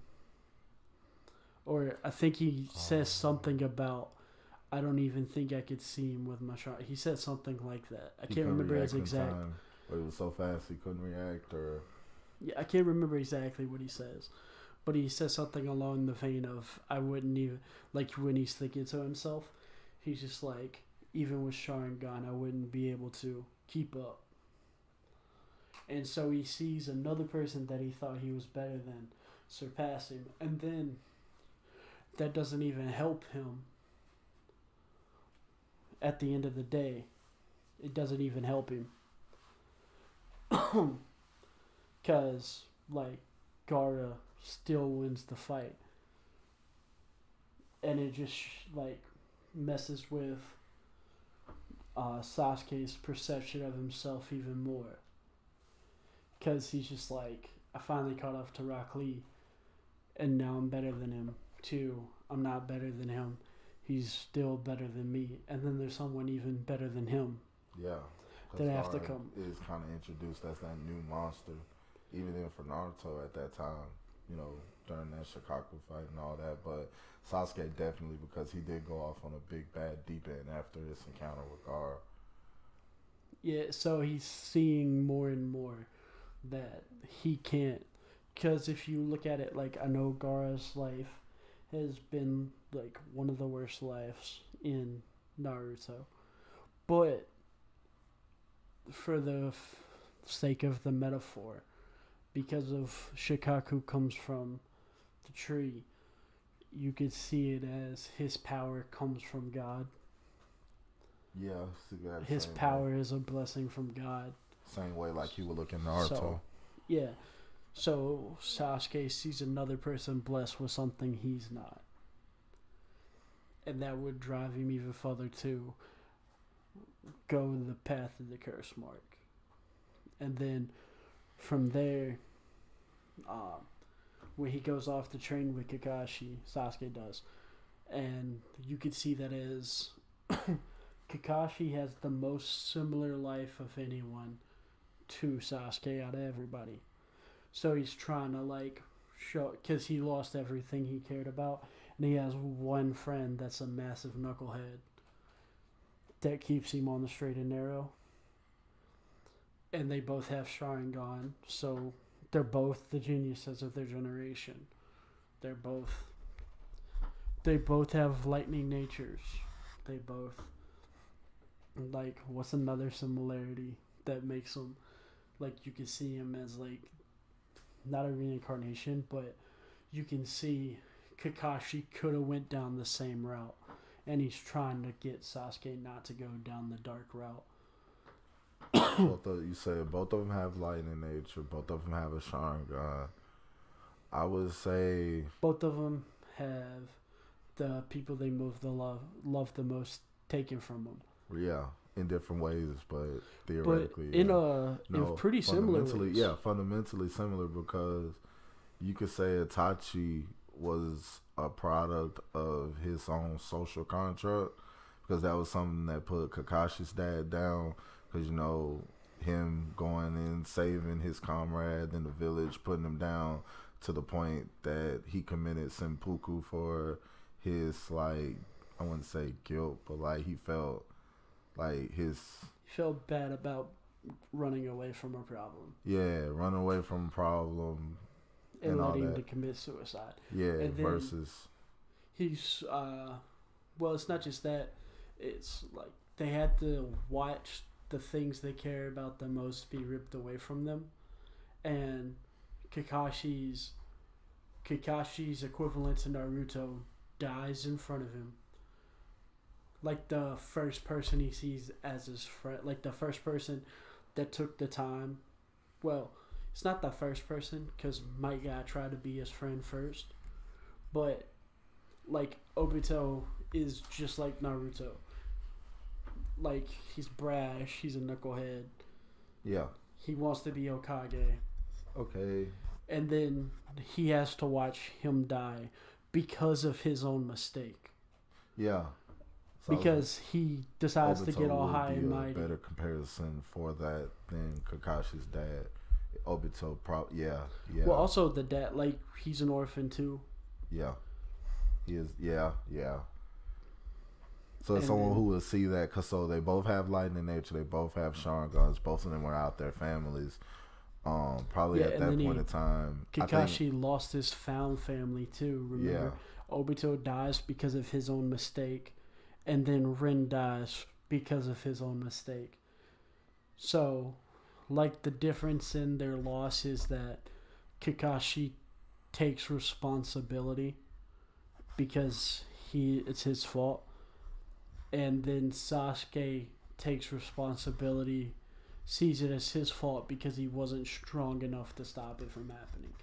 Or I think he says something about, I don't even think I could see him with my Sharingan. He said something like that. I can't remember his exact. Or it was so fast he couldn't react, or. Yeah, I can't remember exactly what he says, but he says something along the vein of, I wouldn't even, like when he's thinking to himself, he's just like, even with Sharingan, I wouldn't be able to keep up. And so he sees another person that he thought he was better than surpass him. And then that doesn't even help him at the end of the day. It doesn't even help him. Because, like, Gaara still wins the fight. And it just, like, messes with Sasuke's perception of himself even more. Because he's just like, I finally caught up to Rock Lee, and now I'm better than him. Too, I'm not better than him. He's still better than me. And then there's someone even better than him. Yeah. That have to come. Is kind of introduced as that new monster. Even in for Naruto at that time, you know, during that Shikaku fight and all that. But Sasuke definitely, because he did go off on a big bad deep end after his encounter with Gaara. Yeah, so he's seeing more and more that he can't. Because if you look at it, like, I know Gaara's life has been, like, one of the worst lives in Naruto. But for the sake of the metaphor, because of Shikaku comes from the tree, you could see it as his power comes from God. Yeah, his power is a blessing from God. Same way like he would look in Naruto. So, yeah. So Sasuke sees another person blessed with something he's not. And that would drive him even further to go the path of the curse mark. And then from there, when he goes off to train with Kakashi, Sasuke does. And you could see that as Kakashi has the most similar life of anyone to Sasuke out of everybody. So he's trying to, like, show, because he lost everything he cared about, and he has one friend that's a massive knucklehead that keeps him on the straight and narrow. And they both have Sharingan, so they're both the geniuses of their generation. They both have lightning natures. They both, like, what's another similarity that makes them, like, you can see him as, like, not a reincarnation, but you can see Kakashi could have went down the same route, and he's trying to get Sasuke not to go down the dark route. You say both of them have lightning nature, both of them have a Sharingan. I would say both of them have the people they love the most taken from them. Yeah, in different ways, but theoretically, but in pretty similar ways. Yeah, fundamentally similar, because you could say Itachi was a product of his own social contract, because that was something that put Kakashi's dad down, because, you know, him going and saving his comrade in the village, putting him down to the point that he committed seppuku for his, like, I wouldn't say guilt, but, like, he felt like he felt bad about running away from a problem. Yeah, running away from a problem and letting him to commit suicide. Yeah, and versus he's well, it's not just that. It's like they had to watch the things they care about the most be ripped away from them, and Kakashi's equivalent to Naruto dies in front of him. Like, the first person he sees as his friend, like the first person that took the time. Well, it's not the first person, because Might Guy tried to be his friend first, but, like, Obito is just like Naruto. Like, he's brash, he's a knucklehead. Yeah. He wants to be Hokage. Okay. And then he has to watch him die because of his own mistake. Yeah. So because he decides to get all high and mighty. Better comparison for that than Kakashi's dad. Obito, yeah. Well, also the dad, like, he's an orphan too. Yeah. He is, yeah. So it's someone who will see that, because so they both have lightning nature, they both have Sharingans, both of them were out their families. Probably at that point in time, Kakashi lost his found family too. Remember, Obito dies because of his own mistake, and then Rin dies because of his own mistake. So, like, the difference in their loss is that Kakashi takes responsibility because it's his fault, and then Sasuke takes responsibility, sees it as his fault because he wasn't strong enough to stop it from happening.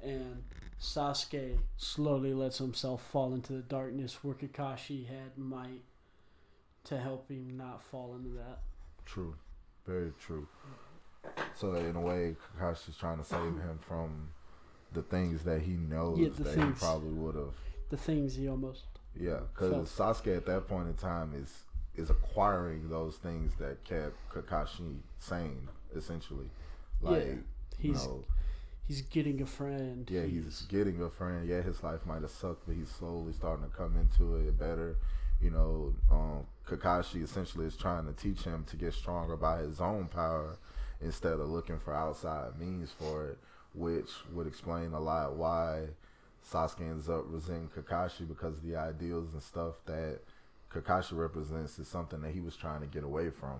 And Sasuke slowly lets himself fall into the darkness where Kakashi had might to help him not fall into that. True. Very true. So in a way, Kakashi's trying to save him from the things that he knows that he probably would have. The things he almost. Yeah, because Sasuke at that point in time is acquiring those things that kept Kakashi sane, essentially. Like, he's getting a friend. Yeah, he's getting a friend. Yeah, his life might have sucked, but he's slowly starting to come into it better. Kakashi essentially is trying to teach him to get stronger by his own power instead of looking for outside means for it, which would explain a lot why Sasuke ends up resenting Kakashi, because the ideals and stuff that Kakashi represents is something that he was trying to get away from,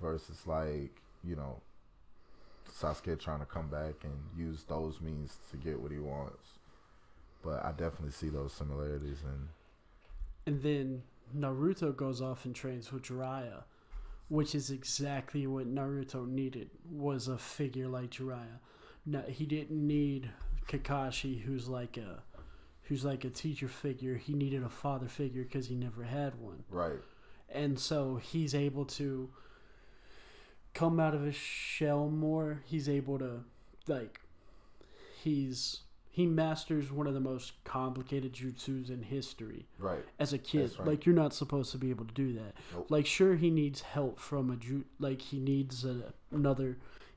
versus Sasuke trying to come back and use those means to get what he wants. But I definitely see those similarities. And then Naruto goes off and trains with Jiraiya, which is exactly what Naruto needed, was a figure like Jiraiya. No, he didn't need Kakashi, who's like a teacher figure. He needed a father figure because he never had one. Right. And so he's able to come out of his shell more. He's able to, he masters one of the most complicated jutsus in history. Right. As a kid. Right. You're not supposed to be able to do that. Nope. Sure, he needs help from he needs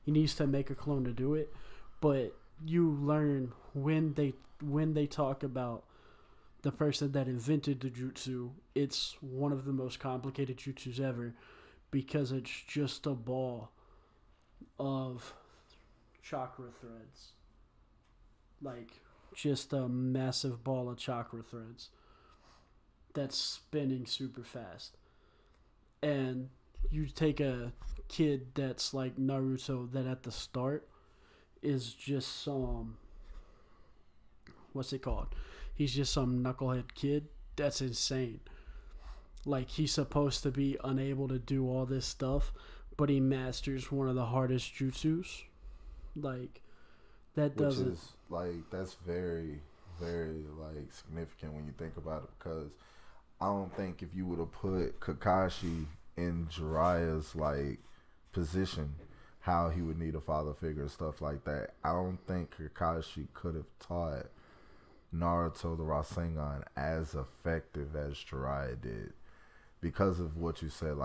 he needs to make a clone to do it. But you learn when they talk about the person that invented the jutsu, it's one of the most complicated jutsus ever, because it's just a ball of chakra threads. Just a massive ball of chakra threads that's spinning super fast. And you take a kid that's like Naruto, that at the start is just some, what's it called? He's just some knucklehead kid. That's insane. He's supposed to be unable to do all this stuff, but he masters one of the hardest jutsus. That doesn't. Which is, that's very, very, significant when you think about it, because I don't think if you would have put Kakashi in Jiraiya's, position, how he would need a father figure and stuff like that, I don't think Kakashi could have taught Naruto the Rasengan as effective as Jiraiya did, because of what you said.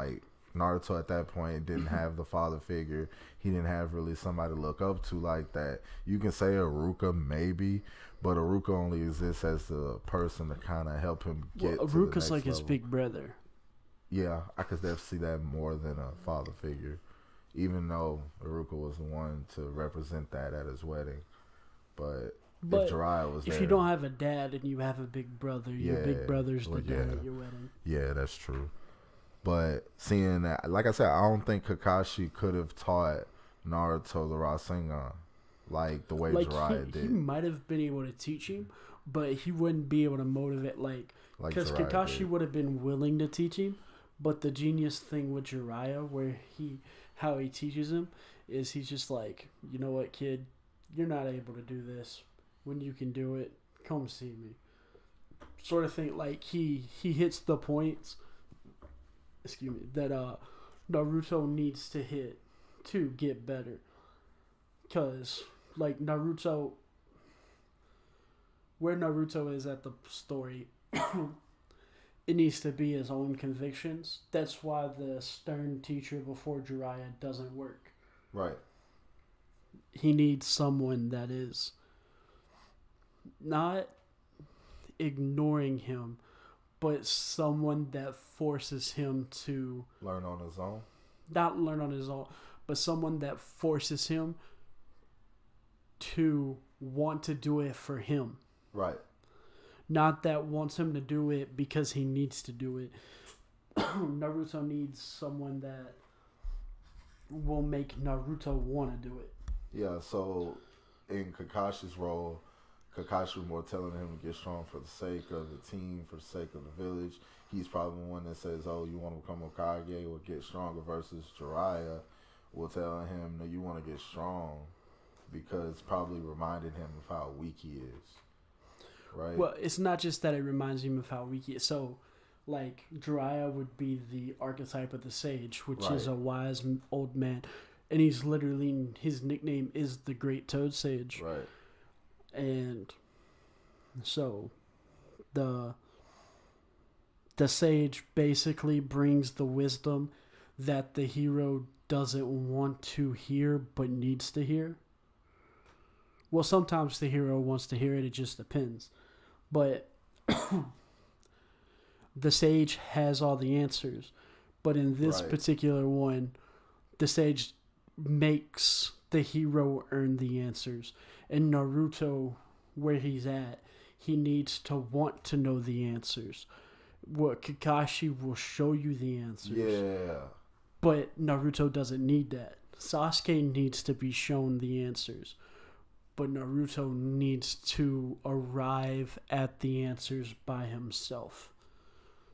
Naruto at that point didn't have the father figure. He didn't have really somebody to look up to like that. You can say Iruka maybe, but Iruka only exists as the person to kind of help him get to the next level. His big brother. Yeah, I could definitely see that more than a father figure, even though Iruka was the one to represent that at his wedding. But if Jiraiya was there, if you don't have a dad and you have a big brother, your big brother's the dad at your wedding. Yeah, that's true. But seeing that, like I said, I don't think Kakashi could have taught Naruto the Rasengan the way Jiraiya did. He might have been able to teach him, but he wouldn't be able to motivate, because Kakashi would have been willing to teach him. But the genius thing with Jiraiya, how he teaches him, is he's just you know what, kid, you're not able to do this. When you can do it, come see me. Sort of thing. He hits the points, that Naruto needs to hit to get better. Because, Naruto, where Naruto is at the story, it needs to be his own convictions. That's why the stern teacher before Jiraiya doesn't work. Right. He needs someone that is not ignoring him, but someone that forces him to learn on his own. Not learn on his own, but someone that forces him to want to do it for him. Right. Not that wants him to do it because he needs to do it. Naruto needs someone that will make Naruto want to do it. Yeah, so in Kakashi's role, Kakashi more telling him to get strong for the sake of the team, for the sake of the village. He's probably the one that says, "Oh, you want to become Hokage or get stronger?" Versus Jiraiya will tell him, "No, you want to get strong," because probably reminded him of how weak he is. Right? Well, it's not just that it reminds him of how weak he is. So, like, Jiraiya would be the archetype of the sage, which is a wise old man. And he's literally, his nickname is the Great Toad Sage. Right. And so, the sage basically brings the wisdom that the hero doesn't want to hear but needs to hear. Well, sometimes the hero wants to hear it, it just depends. But the sage has all the answers. But in this particular one, the sage makes the hero earn the answers. In Naruto, where he's at, he needs to want to know the answers. What Kakashi will show you the answers. Yeah. But Naruto doesn't need that. Sasuke needs to be shown the answers. But Naruto needs to arrive at the answers by himself.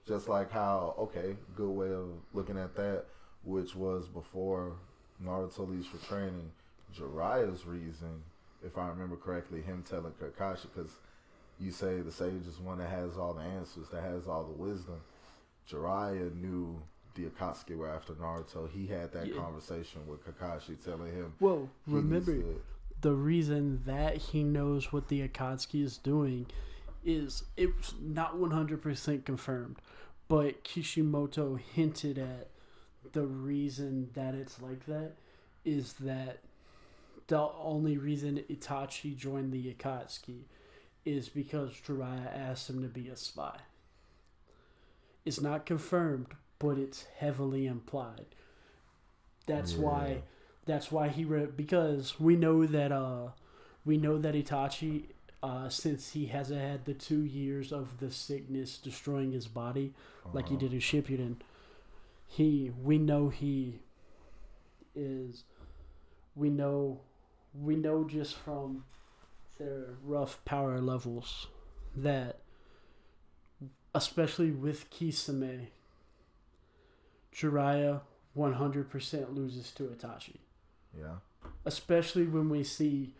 Just like how, okay, good way of looking at that, which was before Naruto leaves for training, Jiraiya's reason, if I remember correctly, him telling Kakashi, because you say the sage is one that has all the answers, that has all the wisdom. Jiraiya knew the Akatsuki were after Naruto. He had that conversation with Kakashi telling him. Well, remember, the reason that he knows what the Akatsuki is doing is it's not 100% confirmed, but Kishimoto hinted at the reason that it's like that is that the only reason Itachi joined the Akatsuki is because Jiraiya asked him to be a spy. It's not confirmed, but it's heavily implied. That's why he because we know that Itachi, since he hasn't had the 2 years of the sickness destroying his body like he did in Shippuden, we know just from their rough power levels that, especially with Kisame, Jiraiya 100% loses to Itachi. Yeah. Especially when we see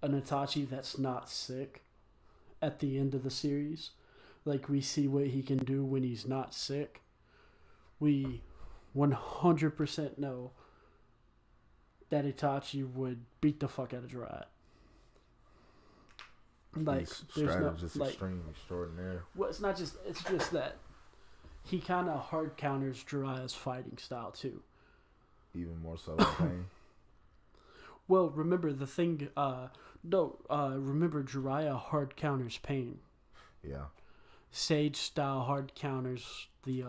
an Itachi that's not sick at the end of the series. Like, we see what he can do when he's not sick. We 100% know that Itachi would beat the fuck out of Jiraiya. Like, strategist extreme extraordinaire. Well, it's just that he kind of hard counters Jiraiya's fighting style too. Even more so than Pain. Well, remember the thing. Remember Jiraiya hard counters Pain. Yeah. Sage style hard counters the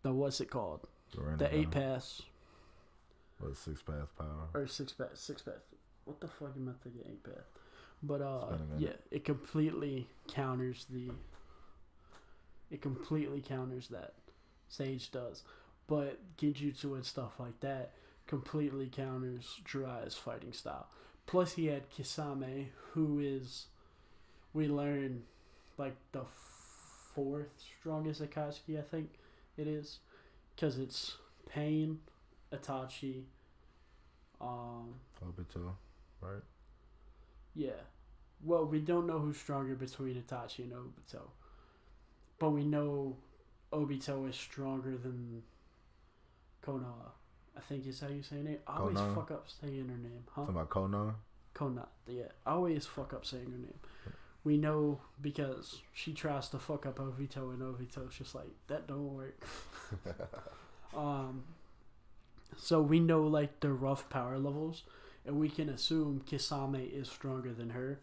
what's it called? The 8 pass. What, 6 path power? Or 6 path. What the fuck am I thinking? 8 path. But yeah, it completely counters that. Sage does. But Genjutsu and stuff like that completely counters Jiraiya's fighting style. Plus he had Kisame, who is, we learn, like the 4th strongest Akatsuki, I think it is. Because it's Pain, Itachi, Obito, right? Yeah. Well, we don't know who's stronger between Itachi and Obito. But we know Obito is stronger than Konoha. I think is how you say her name. I always fuck up saying her name. Huh? Talking about Konoha? Konoha, yeah. I always fuck up saying her name. We know because she tries to fuck up Obito and Obito's just like, that don't work. So we know like the rough power levels, and we can assume Kisame is stronger than her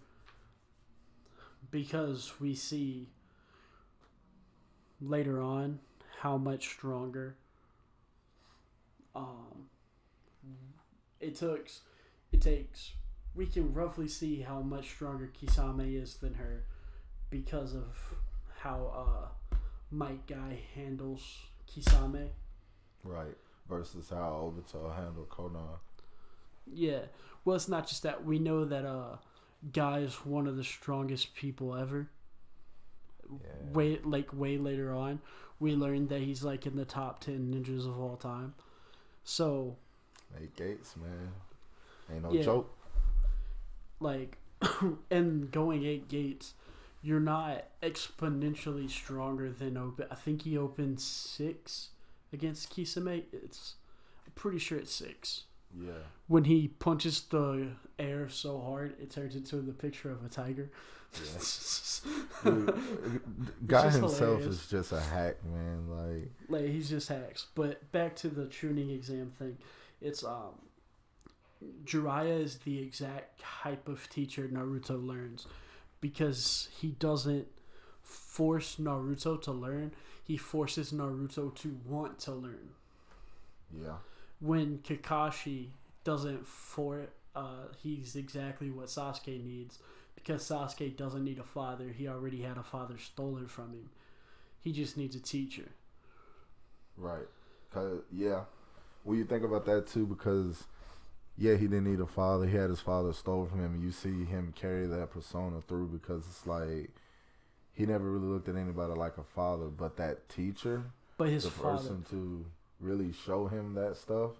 because we see later on how much stronger it takes we can roughly see how much stronger Kisame is than her because of how might guy handles Kisame. Right. Versus how Obito handled Konan. Yeah. Well, it's not just that. We know that Guy is one of the strongest people ever. Yeah. Way later on, we learned that he's like in the top 10 ninjas of all time. So, 8 Gates, man. Ain't no yeah, joke. like, and going 8 gates, you're not exponentially stronger than open. I think he opened 6 against Kisame. I'm pretty sure it's 6. Yeah. When he punches the air so hard, it turns into the picture of a tiger. Yeah. Guy himself hilarious. is just a hack, man. Like he's just hacks. But back to the tuning exam thing, it's Jiraiya is the exact type of teacher Naruto learns, because he doesn't force Naruto to learn. He forces Naruto to want to learn. Yeah. When Kakashi doesn't he's exactly what Sasuke needs, because Sasuke doesn't need a father. He already had a father stolen from him. He just needs a teacher. Right. Yeah. Well, you think about that too, because yeah, he didn't need a father. He had his father stolen from him, and you see him carry that persona through, because it's like he never really looked at anybody like a father, but that teacher, but his the father, person to really show him that stuff,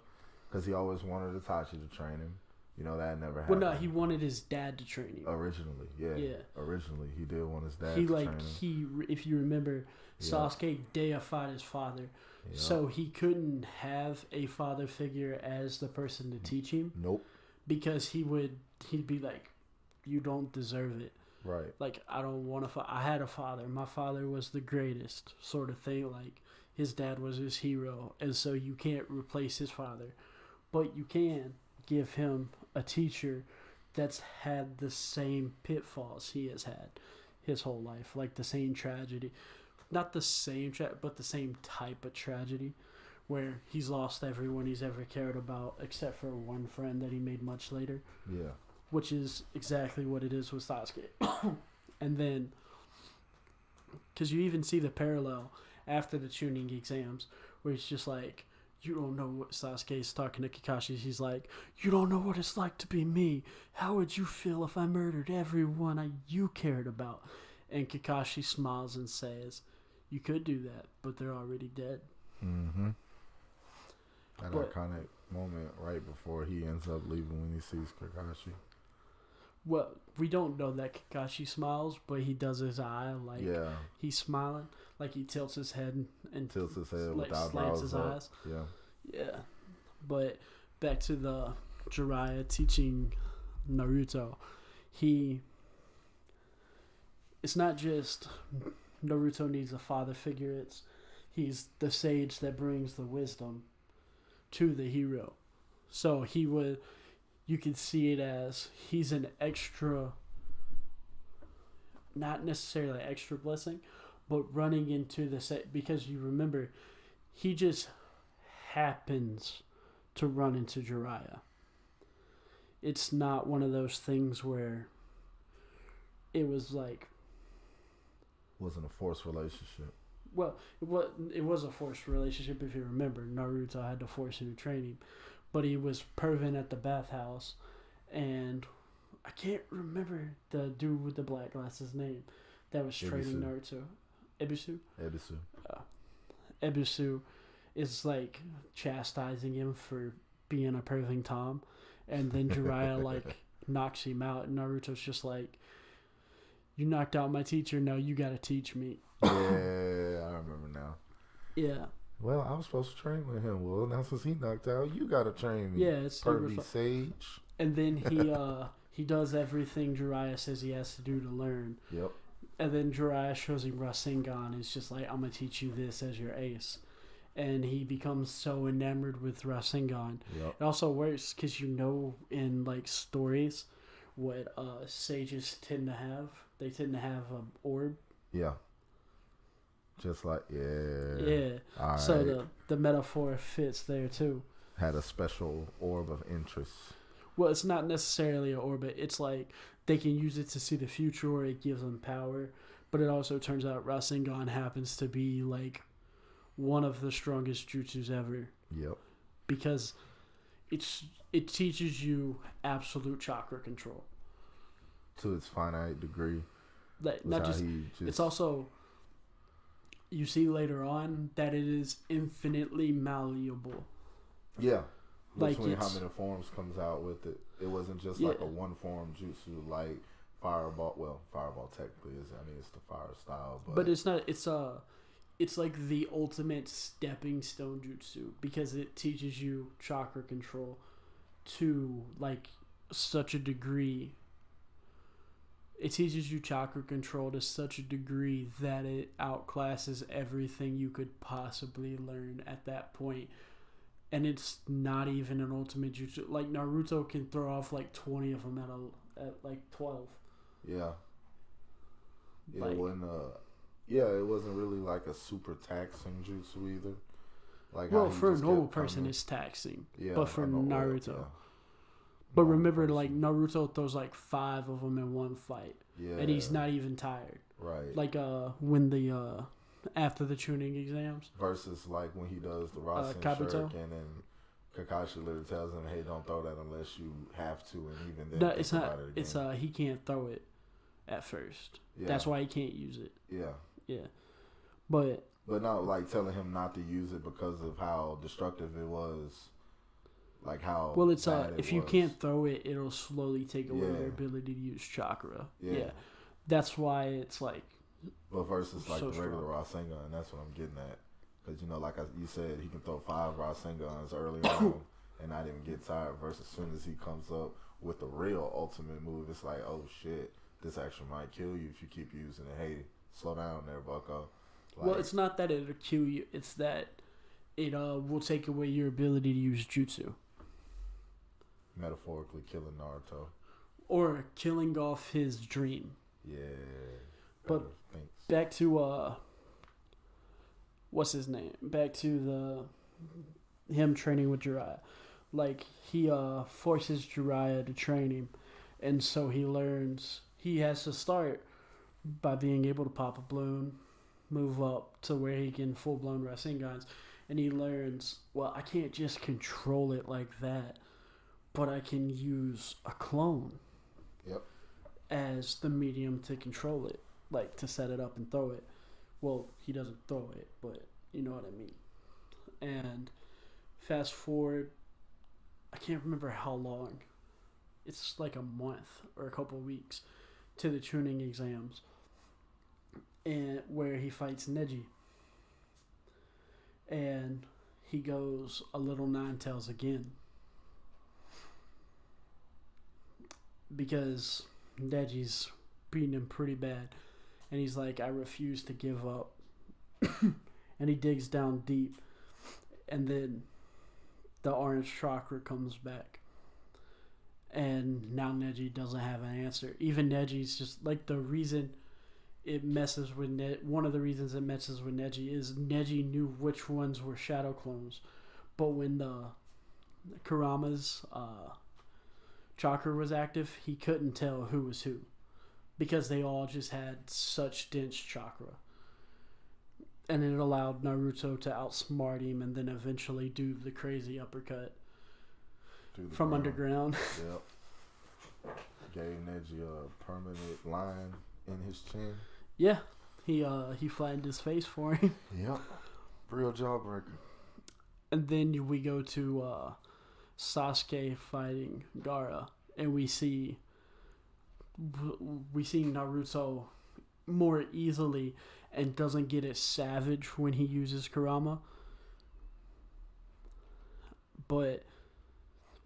because he always wanted Itachi to train him. You know, that never happened. Well, no, he wanted his dad to train him. Originally, yeah. Originally, he did want his dad to train him. If you remember, Sasuke deified his father. Yep. So he couldn't have a father figure as the person to teach him. Nope. Because he'd be like, you don't deserve it. Right. Like, I don't want to. I had a father. My father was the greatest, sort of thing. Like, his dad was his hero, and so you can't replace his father, but you can give him a teacher that's had the same pitfalls he has had his whole life, like the same tragedy. Not the same, but the same type of tragedy, where he's lost everyone he's ever cared about, except for one friend that he made much later. Yeah. Which is exactly what it is with Sasuke. And then, because you even see the parallel after the tuning exams, where it's just like, you don't know what Sasuke's talking to Kakashi. He's like, you don't know what it's like to be me. How would you feel if I murdered everyone you cared about? And Kakashi smiles and says, you could do that, but they're already dead. Mm-hmm. That iconic moment right before he ends up leaving when he sees Kakashi. Well, we don't know that Kakashi smiles, but he does his eye like he's smiling, like he tilts his head and tilts his head with eyebrows his up. eyes. Yeah. But back to the Jiraiya teaching Naruto, it's not just Naruto needs a father figure. He's the sage that brings the wisdom to the hero. So you can see it as he's an extra, not necessarily extra blessing, but running into the set, because you remember, he just happens to run into Jiraiya. It's not one of those things where it was like, wasn't a forced relationship. Well, it was a forced relationship, if you remember. Naruto had to force him to train him. But he was perving at the bathhouse, and I can't remember the dude with the black glasses' name that was training Naruto. Ebisu? Ebisu is like chastising him for being a perving Tom, and then Jiraiya like knocks him out, and Naruto's just like, you knocked out my teacher, now you gotta teach me. Yeah, I remember now. Yeah. Well, I was supposed to train with him. Well, now since he knocked out, you gotta train me. Yeah, it's pervy sage. And then he does everything Jiraiya says he has to do to learn. Yep. And then Jiraiya shows him Rasengan. It's just like, I'm gonna teach you this as your ace. And he becomes so enamored with Rasengan. Yep. It also works because in like stories what sages tend to have. They tend to have an orb. Yeah. Just like, yeah. Yeah. All so right. the metaphor fits there too. Had a special orb of interest. Well, it's not necessarily an orbit. It's like they can use it to see the future, or it gives them power. But it also turns out Rasengan happens to be like one of the strongest jutsus ever. Yep. Because it teaches you absolute chakra control. To its finite degree. Like, not just, it's also, you see later on that it is infinitely malleable. Yeah. Like Between how many forms comes out with it. It wasn't just like a one form jutsu like Fireball. Well, Fireball technically is. I mean, it's the fire style, but it's not. It's like the ultimate stepping stone jutsu because it teaches you chakra control to like such a degree. It teaches you chakra control to such a degree that it outclasses everything you could possibly learn at that point. And it's not even an ultimate jutsu. Like, Naruto can throw off like 20 of them at like 12. Yeah. Yeah, Like, it wasn't really like a super taxing jutsu either. Like, well, for a normal person, it's taxing. Yeah, but for Naruto. Yeah. But remember, like, Naruto throws like 5 of them in one fight. Yeah. And he's not even tired. Right. Like, when the, after the tuning exams. Versus, like, when he does the Rasen Shuriken and Kakashi literally tells him, hey, don't throw that unless you have to. And even then, no, it's not. It's, he can't throw it at first. Yeah. That's why he can't use it. Yeah. Yeah. But not, like, telling him not to use it because of how destructive it was. Like how it's if you can't throw it, it'll slowly take away their ability to use chakra. Yeah. That's why it's like. But versus like the regular Rasengan, and that's what I'm getting at. Because, you know, like you said, he can throw 5 Rasengans early on and not even get tired. Versus as soon as he comes up with the real ultimate move, it's like, oh shit, this actually might kill you if you keep using it. Hey, slow down there, bucko. Like, well, it's not that it'll kill you. It's that it will take away your ability to use jutsu. Metaphorically killing Naruto. Or killing off his dream. Yeah. But back to what's his name? Back to him training with Jiraiya. Like, he forces Jiraiya to train him, and so he has to start by being able to pop a balloon, move up to where he can full blown Rasengans, and he learns, well, I can't just control it like that, but I can use a clone. Yep. As the medium to control it. Like, to set it up and throw it. Well, he doesn't throw it, but you know what I mean. And fast forward, I can't remember how long. It's like a month or a couple of weeks to the tuning exams, and where he fights Neji. And he goes a little Ninetales again. Because Neji's beating him pretty bad. And he's like, I refuse to give up. And he digs down deep. And then the orange chakra comes back. And now Neji doesn't have an answer. Even Neji's just like, the reason it messes with one of the reasons it messes with Neji is Neji knew which ones were shadow clones. But when the Kurama's chakra was active, he couldn't tell who was who. Because they all just had such dense chakra. And it allowed Naruto to outsmart him and then eventually do the crazy uppercut from underground. Yep. Gave Neji a permanent line in his chin. Yeah. He flattened his face for him. Yep. Real jawbreaker. And then we go to Sasuke fighting Gaara. And we see Naruto more easily and doesn't get as savage when he uses Kurama. But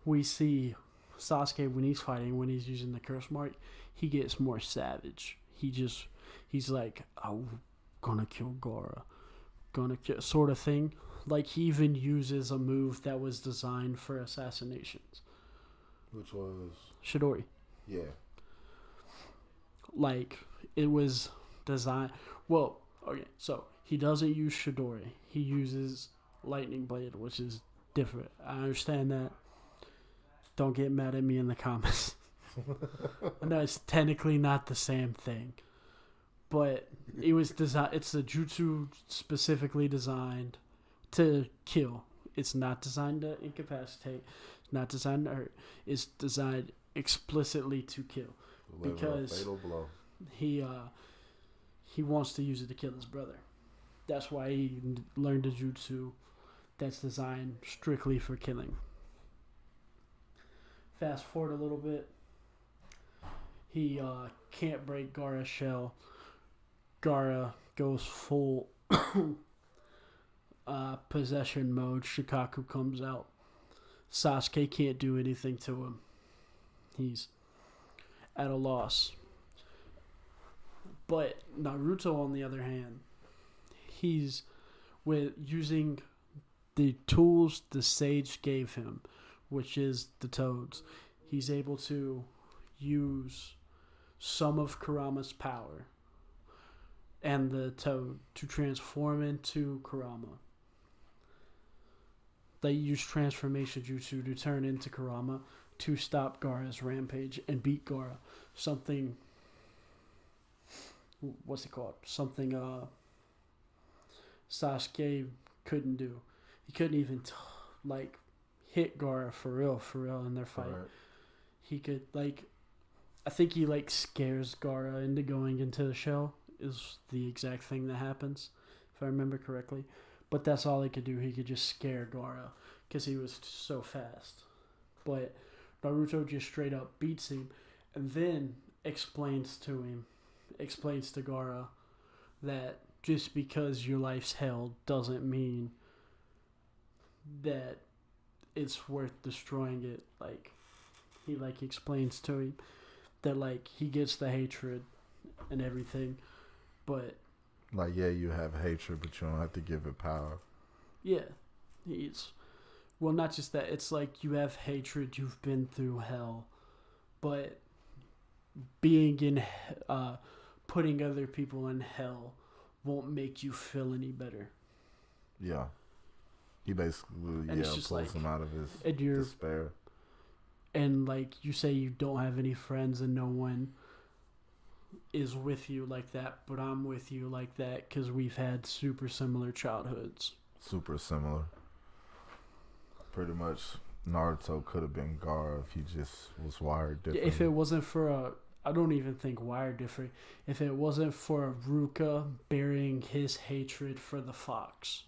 we see Sasuke when he's fighting, when he's using the curse mark, he gets more savage. He's like, I'm gonna kill Gaara. Gonna kill, sort of thing. Like, he even uses a move that was designed for assassinations. Which was? Chidori. Yeah. Like, it was designed. Well, okay, so he doesn't use Chidori. He uses Lightning Blade, which is different. I understand that. Don't get mad at me in the comments. I know it's technically not the same thing. but it was designed. It's a jutsu specifically designed to kill. It's not designed to incapacitate. It's not designed to hurt. It's designed explicitly to kill. Because a fatal blow. He wants to use it to kill his brother. That's why he learned a jutsu that's designed strictly for killing. Fast forward a little bit. He can't break Gaara's shell. Gaara goes full possession mode. Shikaku comes out. Sasuke can't do anything to him. He's at a loss. But Naruto, on the other hand, he's with using the tools the sage gave him, which is the toads. He's able to use some of Kurama's power and the toad to transform into Kurama. They use transformation jutsu to turn into Kurama to stop Gaara's rampage and beat Gaara. Something, what's it called? Something Sasuke couldn't do. He couldn't even hit Gaara for real in their fight. Right. He could I think he scares Gaara into going into the shell is the exact thing that happens, if I remember correctly. But that's all he could do. He could just scare Gaara because he was so fast. But Naruto just straight up beats him and then explains to Gaara that just because your life's hell doesn't mean that it's worth destroying it. He explains to him that he gets the hatred and everything, but you have hatred, but you don't have to give it power. Yeah, not just that. It's you have hatred. You've been through hell, but being in putting other people in hell won't make you feel any better. Yeah. He basically pulls him out of his despair. And you say you don't have any friends and no one is with you like that, but I'm with you like that because we've had super similar childhoods. Super similar. Pretty much Naruto could have been Gaara if he just was wired different. If it wasn't for I don't even think wired different. If it wasn't for Ruka burying his hatred for the fox.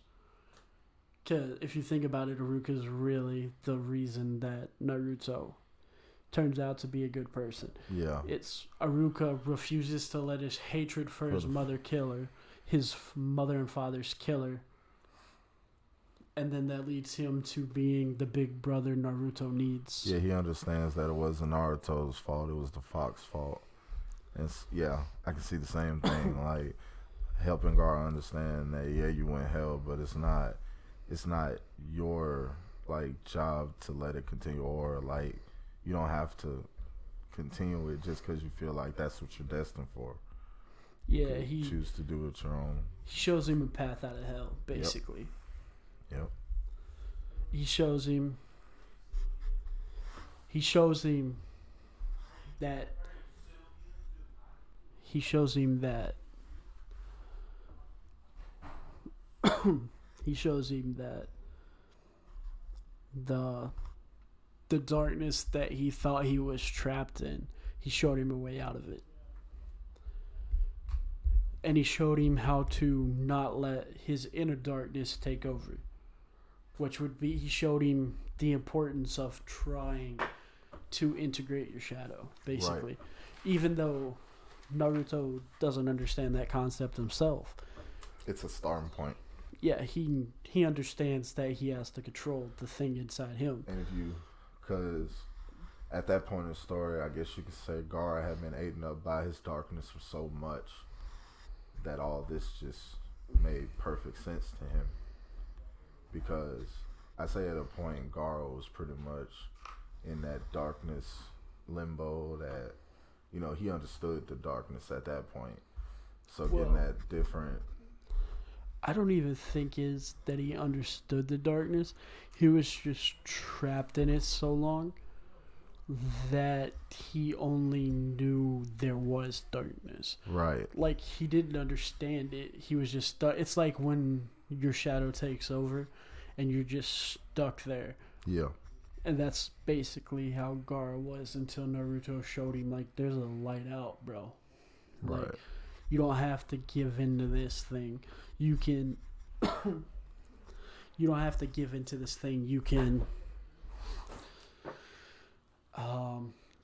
Because if you think about it, Aruka is really the reason that Naruto turns out to be a good person. Yeah. It's Aruka refuses to let his hatred for his mother killer, his mother and father's killer. And then that leads him to being the big brother Naruto needs. Yeah, he understands that it wasn't Naruto's fault, it was the fox's fault. And I can see the same thing. Helping Gaara understand that, you went hell, but it's not your job to let it continue, or you don't have to continue it just because you feel like that's what you're destined for. Yeah, he choose to do it your own. He shows him a path out of hell, basically. Yep. He shows him that he shows him that the darkness that he thought he was trapped in, he showed him a way out of it. And he showed him how to not let his inner darkness take over. Which would be, he showed him the importance of trying to integrate your shadow, basically. Right. Even though Naruto doesn't understand that concept himself. It's a starting point. Yeah, he understands that he has to control the thing inside him. And because at that point in the story, I guess you could say Gaara had been eaten up by his darkness for so much that all this just made perfect sense to him. Because I say at a point, Gaara was pretty much in that darkness limbo that, he understood the darkness at that point. So getting that different... I don't even think is that he understood the darkness. He was just trapped in it so long. that he only knew there was darkness. Right. Like, he didn't understand it. He was just stuck. It's like when your shadow takes over and you're just stuck there. Yeah. And that's basically how Gaara was until Naruto showed him, like, there's a light out, bro. Like, Right. you don't have to give into this thing. You can. You don't have to give into this thing. You can.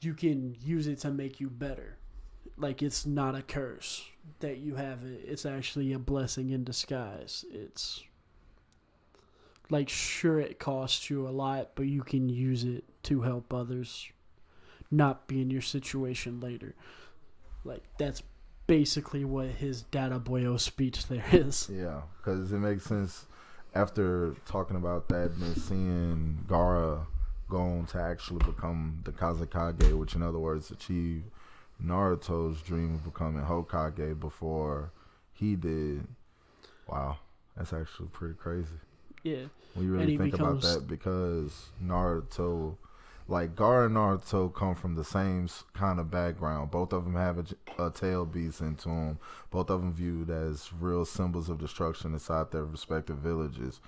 You can use it to make you better. Like, it's not a curse that you have it. It's actually a blessing in disguise. It's like, sure, it costs you a lot, but you can use it to help others not be in your situation later. Like, that's basically what his Data Boyo speech there is. Yeah, because it makes sense after talking about that and then seeing Gaara go on to actually become the Kazekage, which in other words achieve Naruto's dream of becoming Hokage before he did. Wow, that's actually pretty crazy. Yeah. When you really think about that, because Naruto, like Gaara and Naruto come from the same kind of background. Both of them have a tail beast into them. Both of them viewed as real symbols of destruction inside their respective villages.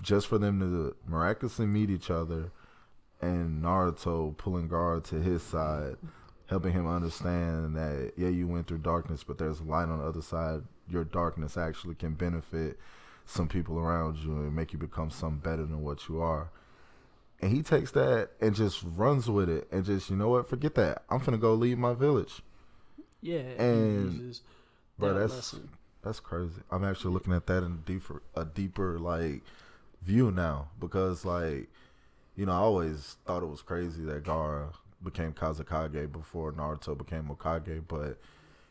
Just for them to miraculously meet each other, and Naruto pulling Gaara to his side, helping him understand that, yeah, you went through darkness, but there's light on the other side. Your darkness actually can benefit some people around you and make you become something better than what you are. And he takes that and just runs with it and just, you know what, forget that. I'm finna go leave my village. Yeah. And he uses bro, that lesson. that's crazy. I'm actually looking at that in a deeper like view now, because like, you know, I always thought it was crazy that Gaara became Kazekage before Naruto became Hokage, but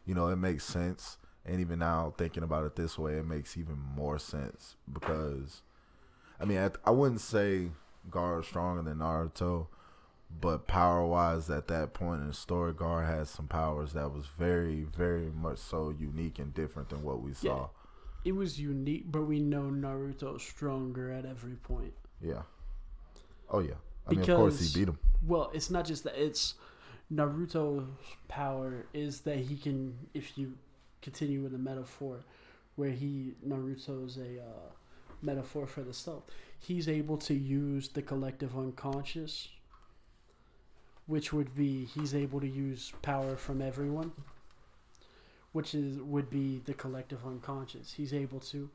you know, it makes sense. And even now, thinking about it this way, it makes even more sense, because, I mean, I wouldn't say Gaara is stronger than Naruto, but power-wise, at that point in the story, Gaara has some powers that was very, very much so unique and different than what we saw. It was unique, but we know Naruto's stronger at every point. Yeah. Oh, yeah. I mean, of course, he beat him. Well, it's not just that. It's Naruto's power is that he can, if you continue with the metaphor, where Naruto's a metaphor for the self. He's able to use the collective unconscious, which would be he's able to use power from everyone, which would be the collective unconscious. He's able to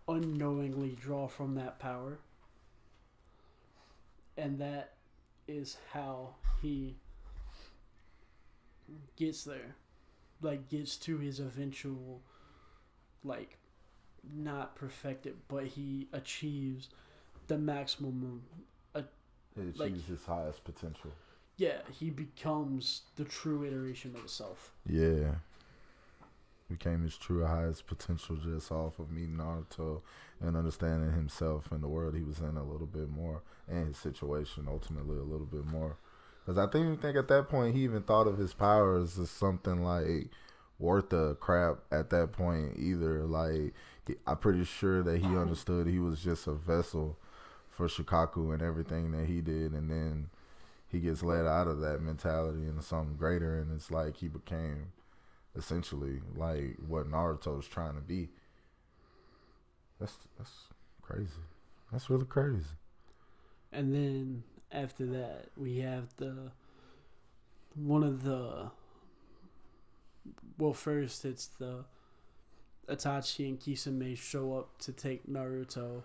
unknowingly draw from that power, and that is how he gets there. Like, gets to his eventual, like, not perfected, but he achieves the maximum. He achieves his highest potential. Yeah, he becomes the true iteration of himself. Yeah. Became his true highest potential just off of meeting Naruto and understanding himself and the world he was in a little bit more, and his situation ultimately a little bit more. Because I think at that point he even thought of his powers as something like worth a crap at that point either. Like, I'm pretty sure that he understood he was just a vessel for Shikaku and everything that he did, and then he gets led out of that mentality into something greater, and it's like he became essentially like what Naruto's trying to be. That's crazy. That's really crazy. And then after that, we have first it's the Itachi and Kisame show up to take Naruto,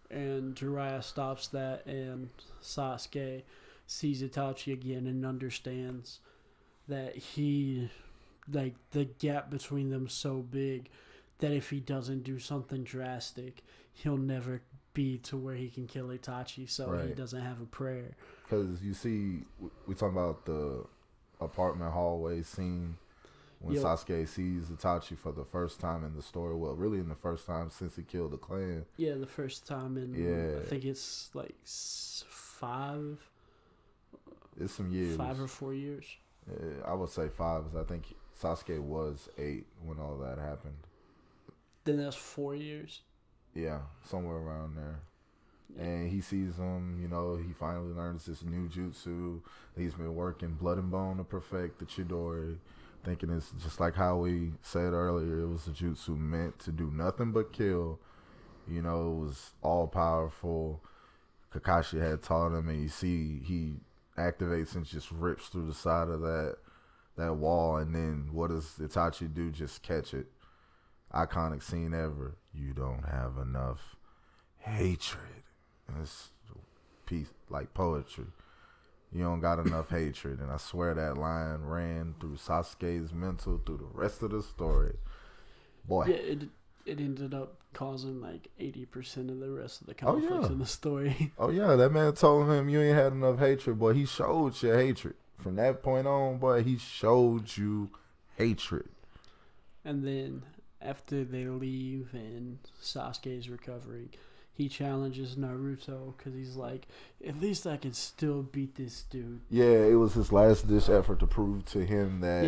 and Jiraiya stops that, and Sasuke sees Itachi again and understands that the gap between them so big that if he doesn't do something drastic, he'll never be to where he can kill Itachi, so right. He doesn't have a prayer. Because you see, we talking about the apartment hallway scene when Sasuke sees Itachi for the first time in the story. Well, really in the first time since he killed the clan. Yeah, the first time in, I think it's like 5. It's some years. 5 or 4 years. I would say 5. I think Sasuke was 8 when all that happened. Then that's 4 years. Yeah, somewhere around there. Yeah. And he sees him, he finally learns this new jutsu. He's been working blood and bone to perfect the Chidori, thinking it's just like how we said earlier, it was a jutsu meant to do nothing but kill. It was all powerful. Kakashi had taught him, and you see he activates and just rips through the side of that wall, and then what does Itachi do? Just catch it. Iconic scene ever. You don't have enough hatred. And it's a piece like poetry. You don't got enough hatred. And I swear that line ran through Sasuke's mental through the rest of the story. Boy. Yeah, it ended up causing like 80% of the rest of the conflicts in the story. Oh yeah, that man told him you ain't had enough hatred, boy. He showed you hatred. From that point on, boy, he showed you hatred. And then after they leave and Sasuke's recovering, he challenges Naruto because he's like, at least I can still beat this dude. Yeah, it was his last ditch effort to prove to him that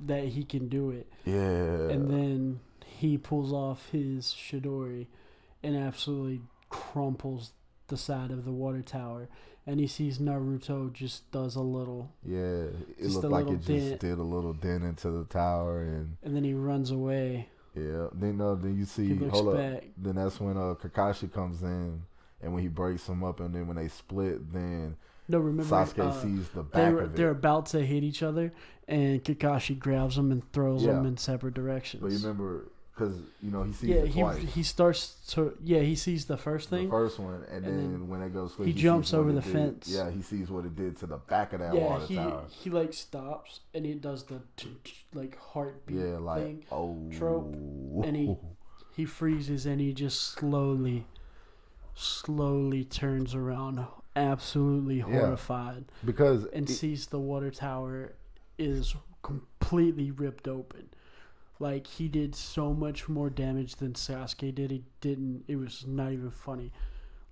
that he can do it. Yeah. And then he pulls off his Chidori and absolutely crumples the side of the water tower. And he sees Naruto just does a little. Yeah, it looked like it just did a little dent into the tower, and then he runs away. Yeah, then you see. Hold up. Then that's when Kakashi comes in, and when he breaks him up, and then when they split, then Sasuke sees the back of it. They're about to hit each other, and Kakashi grabs them and throws them in separate directions. But you remember. Because, he sees it twice. He starts to... Yeah, he sees the first thing. The first one. And then when it goes... He jumps over the fence. Yeah, he sees what it did to the back of that water tower. He stops, and he does the, heartbeat thing. Trope. And he freezes, and he just slowly turns around, absolutely horrified. And sees the water tower is completely ripped open. Like, he did so much more damage than Sasuke did. It was not even funny.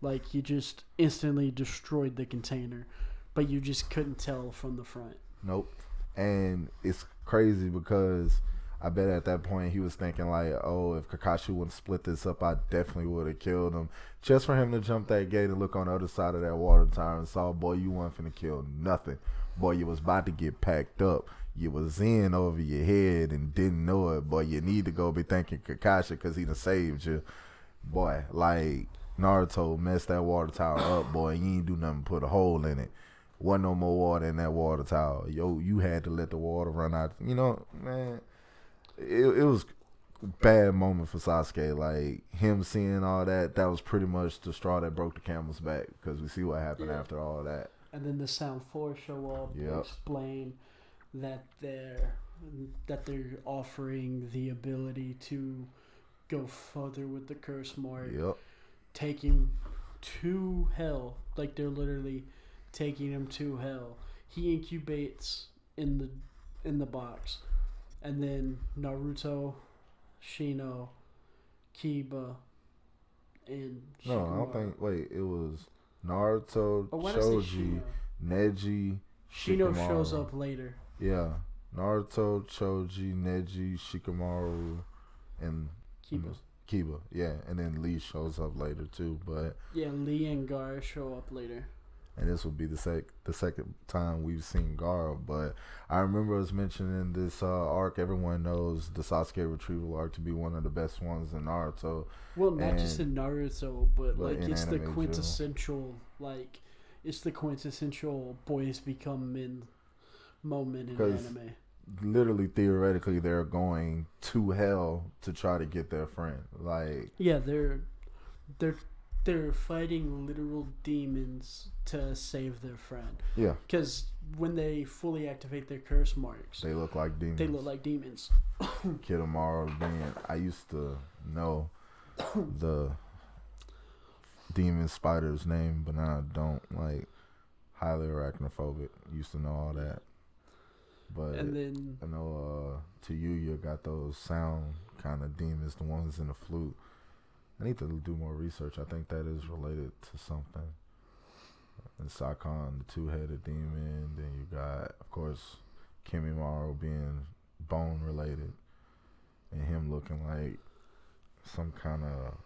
Like, he just instantly destroyed the container, but you just couldn't tell from the front. Nope. And it's crazy because I bet at that point he was thinking like, oh, if Kakashi wouldn't split this up, I definitely would have killed him. Just for him to jump that gate and look on the other side of that water tower and saw, boy, you weren't finna kill nothing. Boy, you was about to get packed up. You was in over your head and didn't know it. Boy, you need to go be thanking Kakashi because he done saved you. Boy, like Naruto messed that water tower up, boy. You ain't do nothing but put a hole in it. Wasn't no more water in that water tower. Yo, you had to let the water run out. Man, it was a bad moment for Sasuke. Like, him seeing all that was pretty much the straw that broke the camel's back because we see what happened after all that. And then the Sound Force show up and explain that they're offering the ability to go further with the curse mark, taking to hell. Like, they're literally taking him to hell. He incubates in the box, and then Naruto, Shino, Kiba, and Shikamaru. No, I don't think. Wait, it was Naruto, Choji, Neji. Shino shows up later. Yeah, Naruto, Choji, Neji, Shikamaru, and Kiba. Yeah, and then Lee shows up later too. But yeah, Lee and Gaara show up later. And this will be the second time we've seen Gaara. But I remember us mentioning this arc. Everyone knows the Sasuke retrieval arc to be one of the best ones in Naruto. Well, not just in Naruto, but like it's the quintessential it's the quintessential boys become men moment in anime. Literally, theoretically, they're going to hell to try to get their friend. Like, yeah, they're fighting literal demons to save their friend. Yeah, because when they fully activate their curse marks, they look like demons. Kidomaru being, I used to know the demon spider's name, but now I don't. Like, highly arachnophobic. Used to know all that. But and then I know you got those sound kind of demons, the ones in the flute. I need to do more research. I think that is related to something. And Sakon, the two-headed demon. Then you got, of course, Kimimaro being bone related, and him looking like some kind of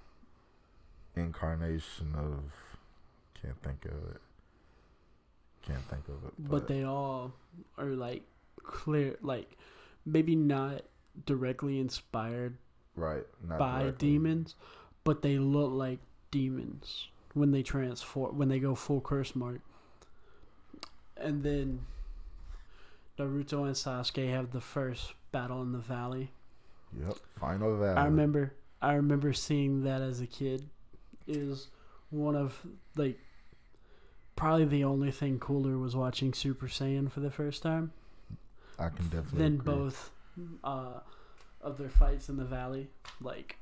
incarnation of. Can't think of it. But they all are like clear, like maybe not directly inspired right, not by directly. demons, but they look like demons when they transform, when they go full curse mark. And then Naruto and Sasuke have the first battle in the valley. Yep, final valley. I remember seeing that as a kid. It was one of like probably the only thing cooler was watching Super Saiyan for the first time. I can definitely Then agree. both of their fights in the valley, like,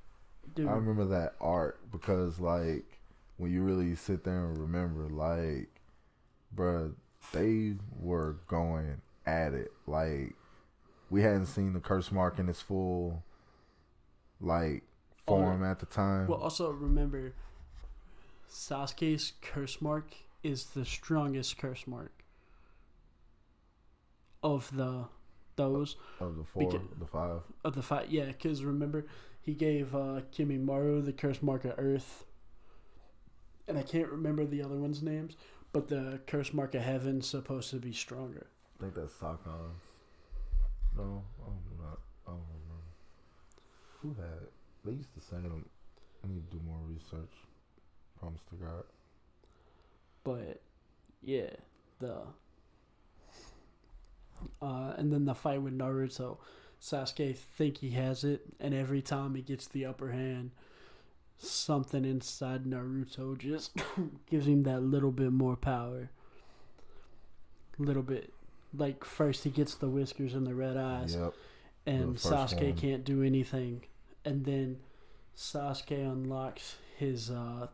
dude. I remember that arc because, like, when you really sit there and remember, like, bruh, they were going at it. Like, we hadn't seen the curse mark in its full, like, form at the time. Well, also remember, Sasuke's curse mark is the strongest curse mark of those of the four, the five. of the five. Yeah, because remember, he gave Kimimaro the curse mark of Earth, and I can't remember the other ones' names, but the curse mark of Heaven's supposed to be stronger. I think that's Sakon's. No, I don't remember. Who had it? They used to say them. I need to do more research. Promise to God. But yeah, and then the fight with Naruto, Sasuke think he has it, and every time he gets the upper hand, something inside Naruto just gives him that little bit more power. Little bit. Like, first he gets the whiskers and the red eyes, Yep. and Sasuke can't do anything. And then Sasuke unlocks his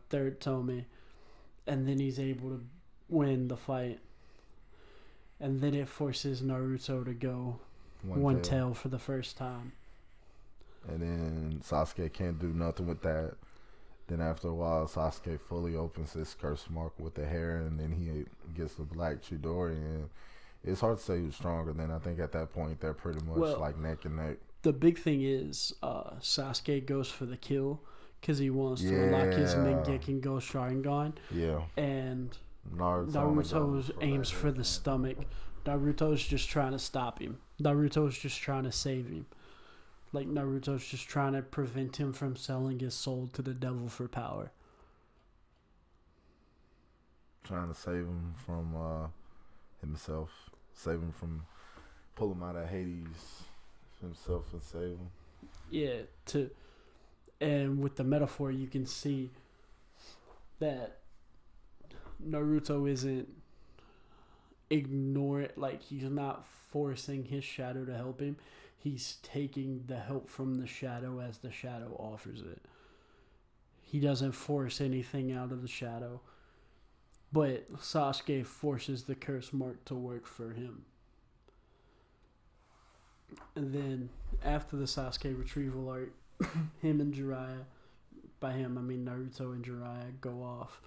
third Tome, and then he's able to win the fight. And then it forces Naruto to go one tail for the first time. And then Sasuke can't do nothing with that. Then after a while, Sasuke fully opens his curse mark with the hair, and then he gets the black Chidori. And it's hard to say who's stronger. Then I think at that point they're pretty much like neck and neck. The big thing is Sasuke goes for the kill because he wants to unlock his Mangekyou Ghost Sharingan. Yeah. And Naruto aims for the stomach. Naruto's just trying to stop him. Naruto's just trying to save him. Like, Naruto's just trying to prevent him from selling his soul to the devil for power. Trying to save him from himself. Save him from... Pull him out of Hades himself and save him. Yeah, and with the metaphor, you can see that Naruto isn't like, he's not forcing his shadow to help him. He's taking the help from the shadow as the shadow offers it. He doesn't force anything out of the shadow. But Sasuke forces the curse mark to work for him. And then after the Sasuke retrieval arc, him and Jiraiya, by him I mean Naruto and Jiraiya, go off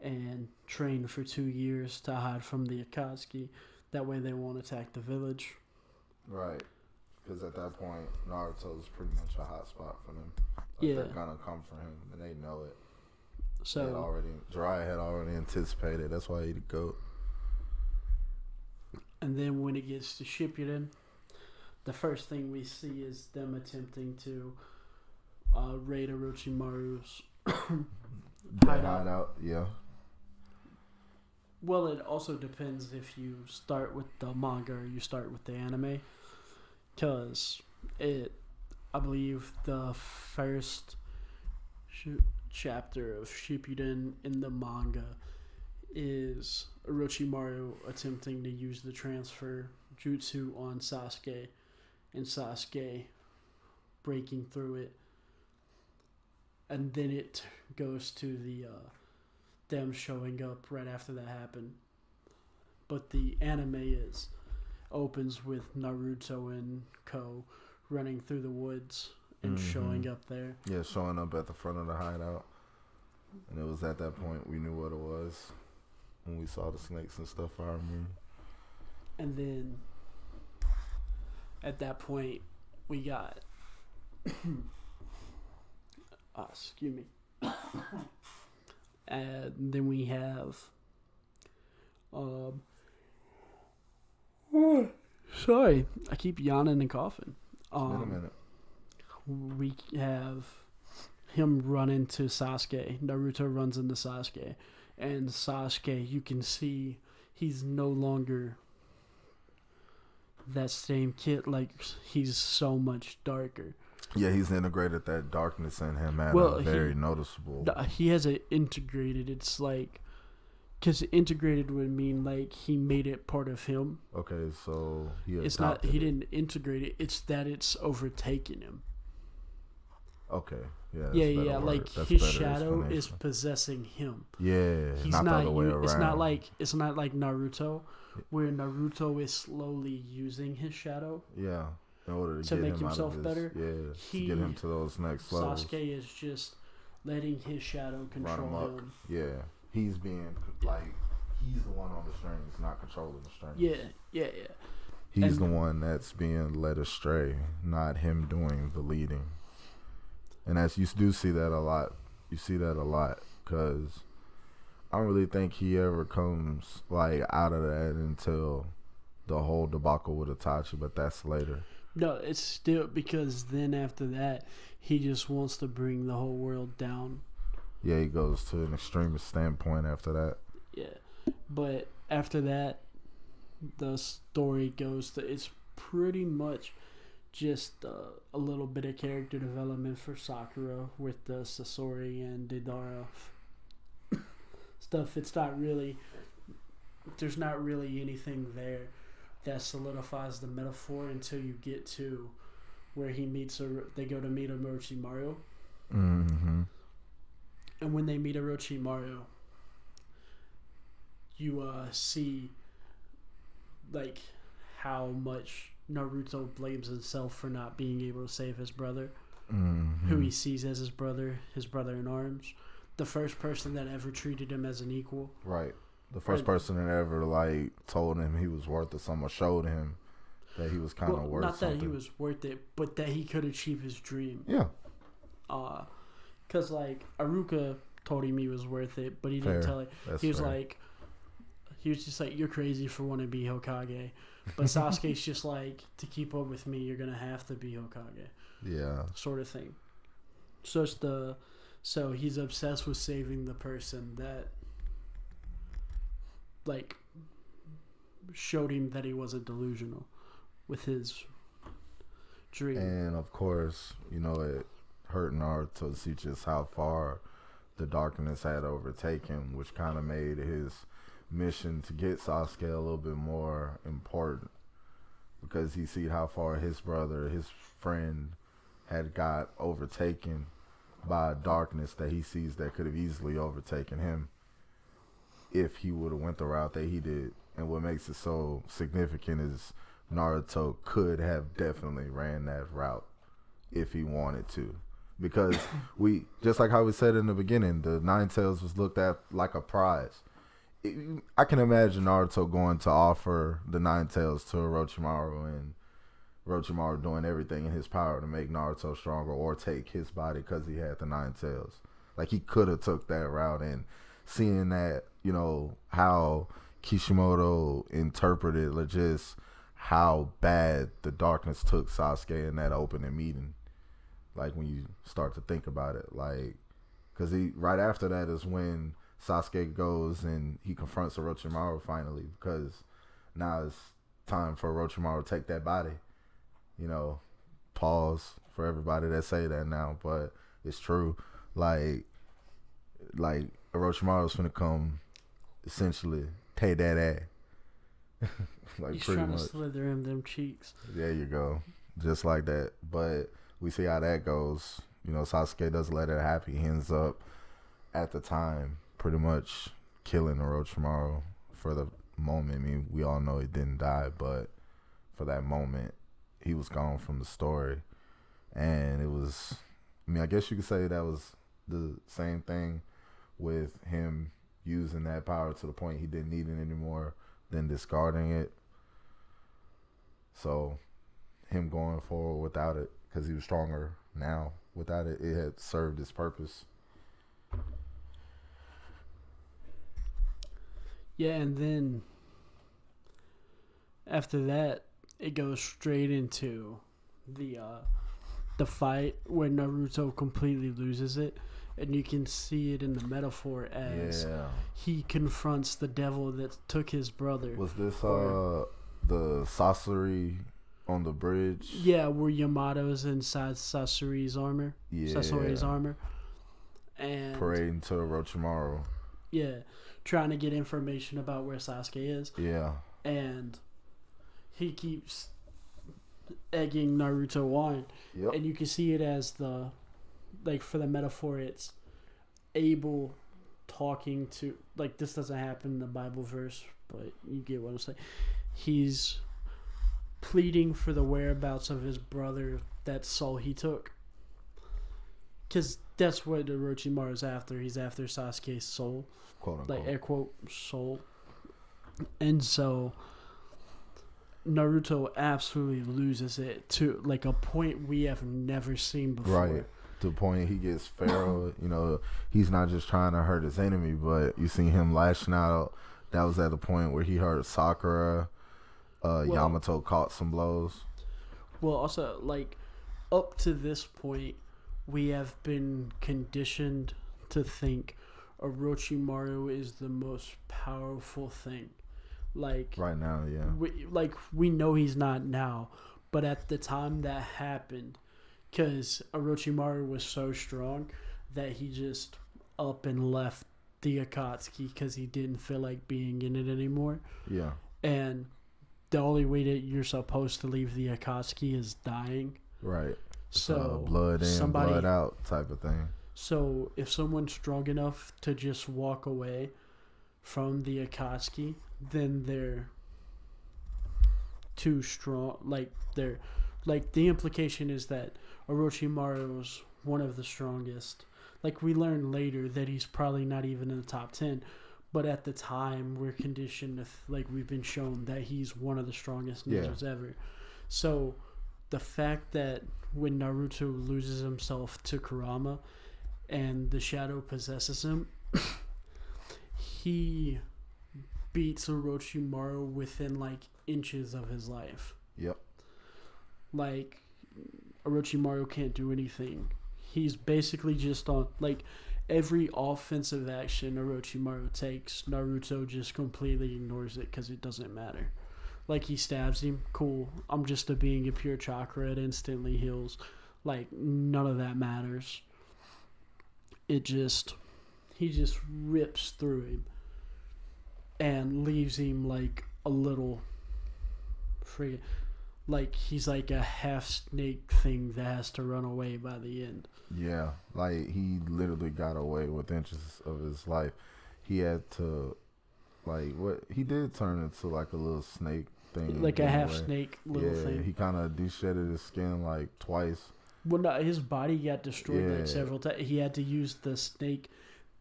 and train for 2 years to hide from the Akatsuki. That way they won't attack the village. Right. Because at that point, Naruto's pretty much a hot spot for them. Like, they're gonna come for him, and they know it. So Jiraiya had already anticipated. That's why he'd go. And then when it gets to Shippuden, the first thing we see is them attempting to raid Orochimaru's hideout. Yeah. Well, it also depends if you start with the manga or you start with the anime. Because I believe the first chapter of Shippuden in the manga is Orochimaru attempting to use the transfer jutsu on Sasuke, and Sasuke breaking through it. And then it goes to the them showing up right after that happened. But the anime opens with Naruto and Ko running through the woods and showing up there. Yeah, showing up at the front of the hideout. And it was at that point we knew what it was. When we saw the snakes and stuff, I remember. And then at that point we got excuse me. And then we have, um, sorry, I keep yawning and coughing. It's been a minute. We have him run into Sasuke. Naruto runs into Sasuke, and Sasuke, you can see he's no longer that same kid. Like, he's so much darker. Yeah, he's integrated that darkness in him at Well, a very noticeable. He has it integrated. It's like, because integrated would mean like he made it part of him. Okay, so It's not. He didn't integrate it. It's that it's overtaken him. Okay, yeah, Yeah. Like, his shadow is possessing him. Yeah, He's not the other way It's around. It's not like Naruto, where Naruto is slowly using his shadow. Yeah, in order to get make him himself out of better. Yeah, to get him to those next levels. Sasuke is just letting his shadow control him. Yeah, he's being like, he's the one on the strings, not controlling the strings. Yeah. He's the one that's being led astray, not him doing the leading. And as you do see that a lot, because I don't really think he ever comes like out of that until the whole debacle with Itachi, but that's later. No, it's still because then after that, he just wants to bring the whole world down. Yeah, he goes to an extremist standpoint after that. Yeah, but after that, the story goes to, it's pretty much just a little bit of character development for Sakura with the Sasori and Deidara stuff. It's not really, there's not really anything there that solidifies the metaphor until you get to where they go to meet Orochimaru. Mm-hmm. And when they meet Orochimaru, you see like how much Naruto blames himself for not being able to save his brother, who he sees as his brother in arms, the first person that ever treated him as an equal. Right. The first person that ever like told him he was worth it, someone showed him that he was kind of worth something. Not that he was worth it, but that he could achieve his dream. Yeah. Cause like Aruka told him he was worth it, but he didn't tell it. He was like, he was just like, "You're crazy for wanting to be Hokage," but Sasuke's just like, "To keep up with me, you're gonna have to be Hokage." Yeah. Sort of thing. So he's obsessed with saving the person that like showed him that he wasn't delusional with his dream. And of course, it hurt Naruto to see just how far the darkness had overtaken, which kind of made his mission to get Sasuke a little bit more important, because he see how far his brother, his friend, had got overtaken by a darkness that he sees that could have easily overtaken him if he would have went the route that he did. And what makes it so significant is Naruto could have definitely ran that route if he wanted to, because we, just like how we said in the beginning, the Nine Tails was looked at like a prize. I can imagine Naruto going to offer the Nine Tails to Orochimaru, and Orochimaru doing everything in his power to make Naruto stronger or take his body because he had the Nine Tails. Like, he could have took that route, and seeing that, how Kishimoto interpreted just how bad the darkness took Sasuke in that opening meeting. Like, when you start to think about it, like, because right after that is when Sasuke goes and he confronts Orochimaru finally, because now it's time for Orochimaru to take that body. Pause for everybody that say that now, but it's true. Like Orochimaru's finna come, essentially take that ass. Like, he's pretty trying much to slither him them cheeks. There you go, just like that. But we see how that goes. Sasuke doesn't let it happen. He ends up at the time pretty much killing Orochimaru for the moment. I mean, we all know he didn't die, but for that moment, he was gone from the story. And it was, I guess you could say that was the same thing with him using that power to the point he didn't need it anymore, then discarding it. So him going forward without it, because he was stronger now, without it, it had served its purpose. Yeah, and then after that, it goes straight into the fight where Naruto completely loses it, and you can see it in the metaphor as he confronts the devil that took his brother. Was this the sorcery on the bridge? Yeah, where Yamato's inside Sasori's armor. Yeah. Sasori's armor. And parading to Orochimaru. Yeah, trying to get information about where Sasuke is. Yeah. And he keeps egging Naruto on. Yep. And you can see it as for the metaphor, it's Abel talking to, this doesn't happen in the Bible verse, but you get what I'm saying. He's pleading for the whereabouts of his brother that soul he took. Because that's what Orochimaru's after. He's after Sasuke's soul. Quote unquote. Air quote, soul. And so Naruto absolutely loses it to a point we have never seen before. Right. To the point he gets feral. He's not just trying to hurt his enemy, but you see him lashing out. That was at the point where he hurt Sakura. Yamato caught some blows. Well, also, up to this point, we have been conditioned to think Orochimaru is the most powerful thing. Right now, yeah. We know he's not now, but at the time that happened, because Orochimaru was so strong that he just up and left the Akatsuki because he didn't feel like being in it anymore. Yeah. And the only way that you're supposed to leave the Akatsuki is dying. Right. So blood in, blood out type of thing. So if someone's strong enough to just walk away from the Akatsuki, then they're too strong. The implication is that Orochimaru was one of the strongest. We learn later that he's probably not even in the top 10. But at the time, we're conditioned to, we've been shown that he's one of the strongest ninjas ever. So the fact that when Naruto loses himself to Kurama and the shadow possesses him, he beats Orochimaru within inches of his life. Yep. Orochimaru can't do anything. He's basically just on every offensive action Orochimaru takes, Naruto just completely ignores it because it doesn't matter. He stabs him, cool. I'm just a being of pure chakra. It instantly heals. None of that matters. He just rips through him and leaves him a little friggin', he's a half snake thing that has to run away by the end. Yeah, he literally got away with inches of his life. He had to, he did turn into a little snake thing. A half snake little thing. Yeah, he kind of de-shedded his skin twice. Well, no, his body got destroyed several times. He had to use the snake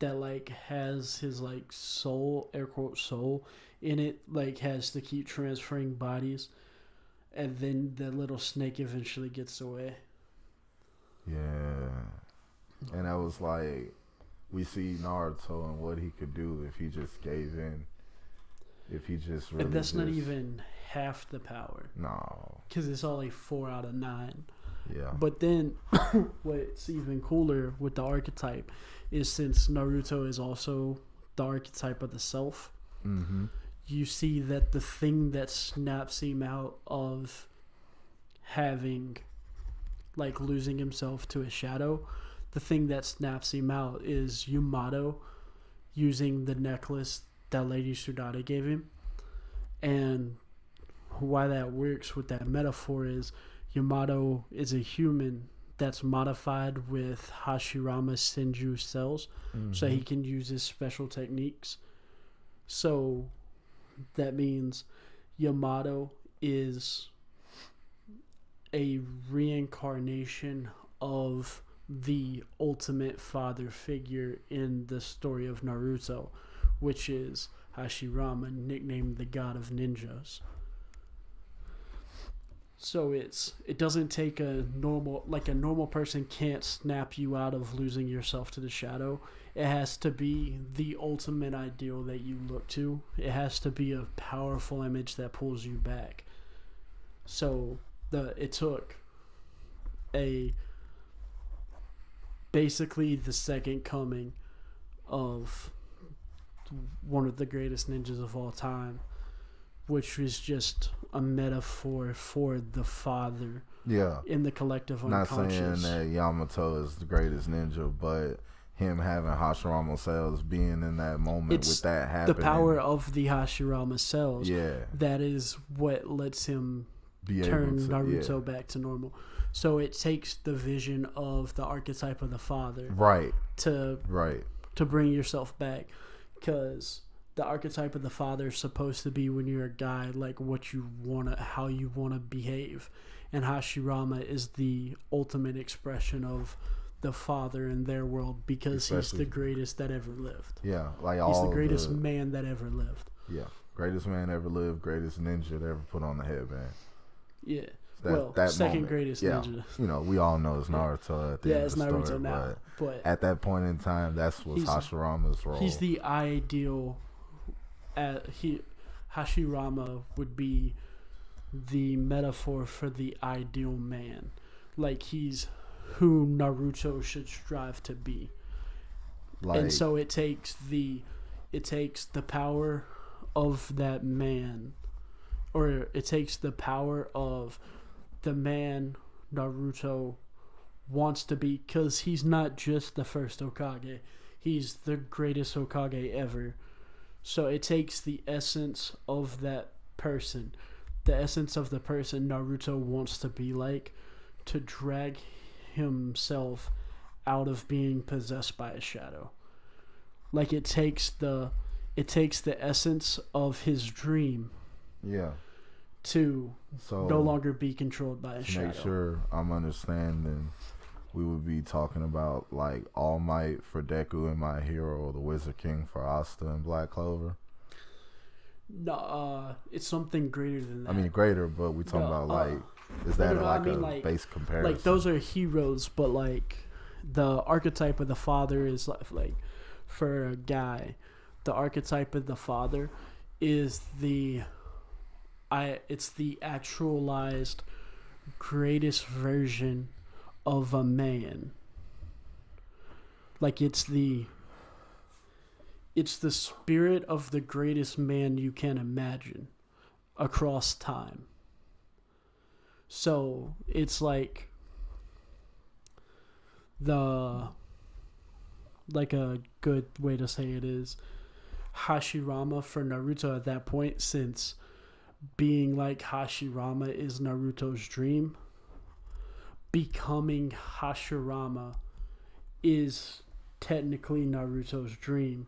that has his soul, air quote soul, in it. Has to keep transferring bodies. And then the little snake eventually gets away. Yeah. And that was we see Naruto and what he could do if he just gave in. If he just really. And that's not even half the power. No. Because it's only 4 out of 9. Yeah. But then, what's even cooler with the archetype is since Naruto is also the archetype of the self. Mm-hmm. You see that the thing that snaps him out of having, losing himself to a shadow, the thing that snaps him out is Yamato using the necklace that Lady Tsunade gave him. And why that works with that metaphor is Yamato is a human that's modified with Hashirama Senju cells, so he can use his special techniques. So that means Yamato is a reincarnation of the ultimate father figure in the story of Naruto, which is Hashirama, nicknamed the god of ninjas. So it doesn't take a normal person can't snap you out of losing yourself to the shadow. It has to be the ultimate ideal that you look to. It has to be a powerful image that pulls you back. So it took basically the second coming of one of the greatest ninjas of all time, which was just a metaphor for the father. Yeah. In the collective Not unconscious. saying that Yamato is the greatest ninja, but him having Hashirama cells, being in that moment with that happening. The power of the Hashirama cells. Yeah. That is what lets him turn Naruto back to normal. So it takes the vision of the archetype of the father. Right. To bring yourself back. Because the archetype of the father is supposed to be when you're a guy, like how you wanna behave. And Hashirama is the ultimate expression of the father in their world, because he's the greatest that ever lived. Yeah, he's the greatest man that ever lived. Yeah, greatest man ever lived, greatest ninja that ever put on the headband. Yeah. That second moment. greatest yeah. ninja. You know, we all know it's Naruto at the end of the Naruto story, now. But at that point in time, that's what Hashirama's role. He's the ideal. Hashirama would be the metaphor for the ideal man. Like, he's who Naruto should strive to be. And so it takes the power of that man, or it takes the power of the man Naruto wants to be, because he's not just the first Hokage, he's the greatest Hokage ever. So it takes the essence of that person, the essence of the person Naruto wants to be like, to drag himself out of being possessed by a shadow. Like, it takes the essence of his dream. Yeah. To no longer be controlled by a shadow. To make sure I'm understanding, we would be talking about like All Might for Deku and My Hero, the Wizard King for Asta and Black Clover. No, it's something greater than that. I mean, greater, but we talking about like, is that a base comparison? Like, those are heroes, but like the archetype of the father is like for a guy, the archetype of the father is it's the actualized greatest version of a man. Like, it's the spirit of the greatest man you can imagine across time. So it's like a good way to say it is Hashirama for Naruto at that point, since being like Hashirama is Naruto's dream, becoming Hashirama is technically Naruto's dream.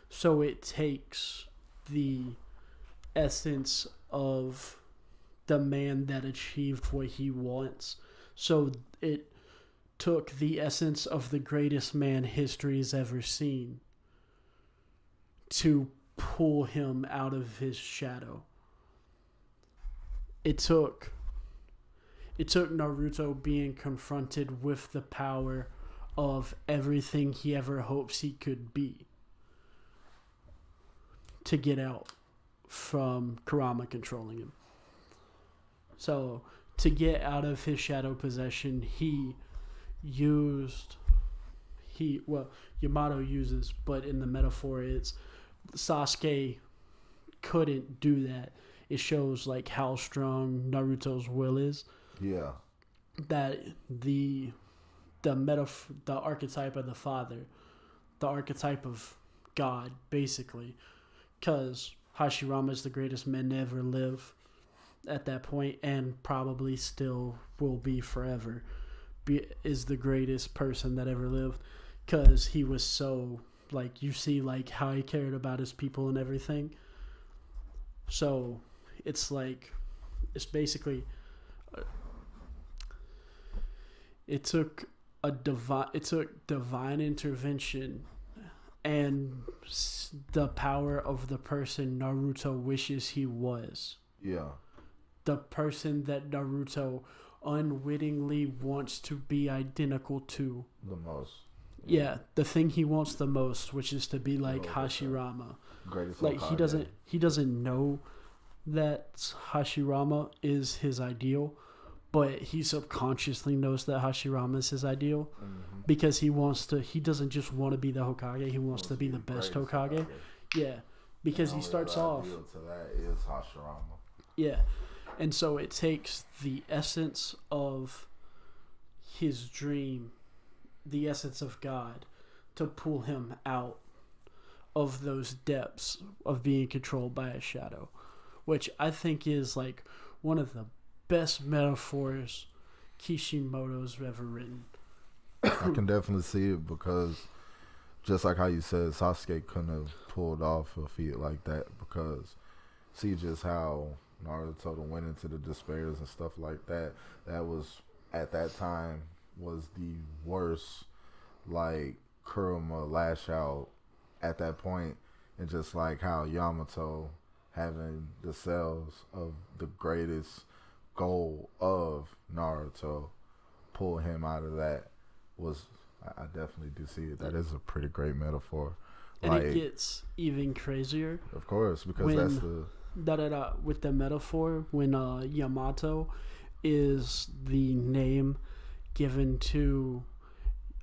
So it takes the essence of the man that achieved what he wants. So it took the essence of the greatest man history has ever seen to pull him out of his shadow. It took Naruto being confronted with the power of everything he ever hopes he could be to get out from Kurama controlling him. So, to get out of his shadow possession, Yamato uses, but in the metaphor it's Sasuke couldn't do that. It shows like how strong Naruto's will is. Yeah. That the archetype of the father, the archetype of God, basically, because Hashirama is the greatest man to ever live at that point, and probably still will be forever. Is the greatest person that ever lived, because he was so, like, you see like how he cared about his people and everything. So it's like, it's basically it took divine intervention and the power of the person Naruto wishes he was. Yeah. The person that Naruto unwittingly wants to be identical to. The most. Yeah, the thing he wants the most, which is to be like Oh, Hashirama. greatest Like Hokage. he doesn't know that Hashirama is his ideal, but he subconsciously knows that Hashirama is his ideal Mm-hmm. because he doesn't just want to be the Hokage, he wants to be the best Hokage. Yeah, because he starts off. To that is Hashirama. Yeah, and so it takes the essence of his dream, the essence of God, to pull him out of those depths of being controlled by a shadow, which I think is like one of the best metaphors Kishimoto's ever written. I can definitely see it because just like how you said, Sasuke couldn't have pulled off a feat like that because see just how Naruto went into the despairs and stuff like that. That was at that time was the worst like Kurama lash out at that point, and just like how Yamato having the cells of the greatest goal of Naruto pull him out of that was I definitely do see it. That is a pretty great metaphor. And like, it gets even crazier. Of course, because that's the with the metaphor when Yamato is the name given to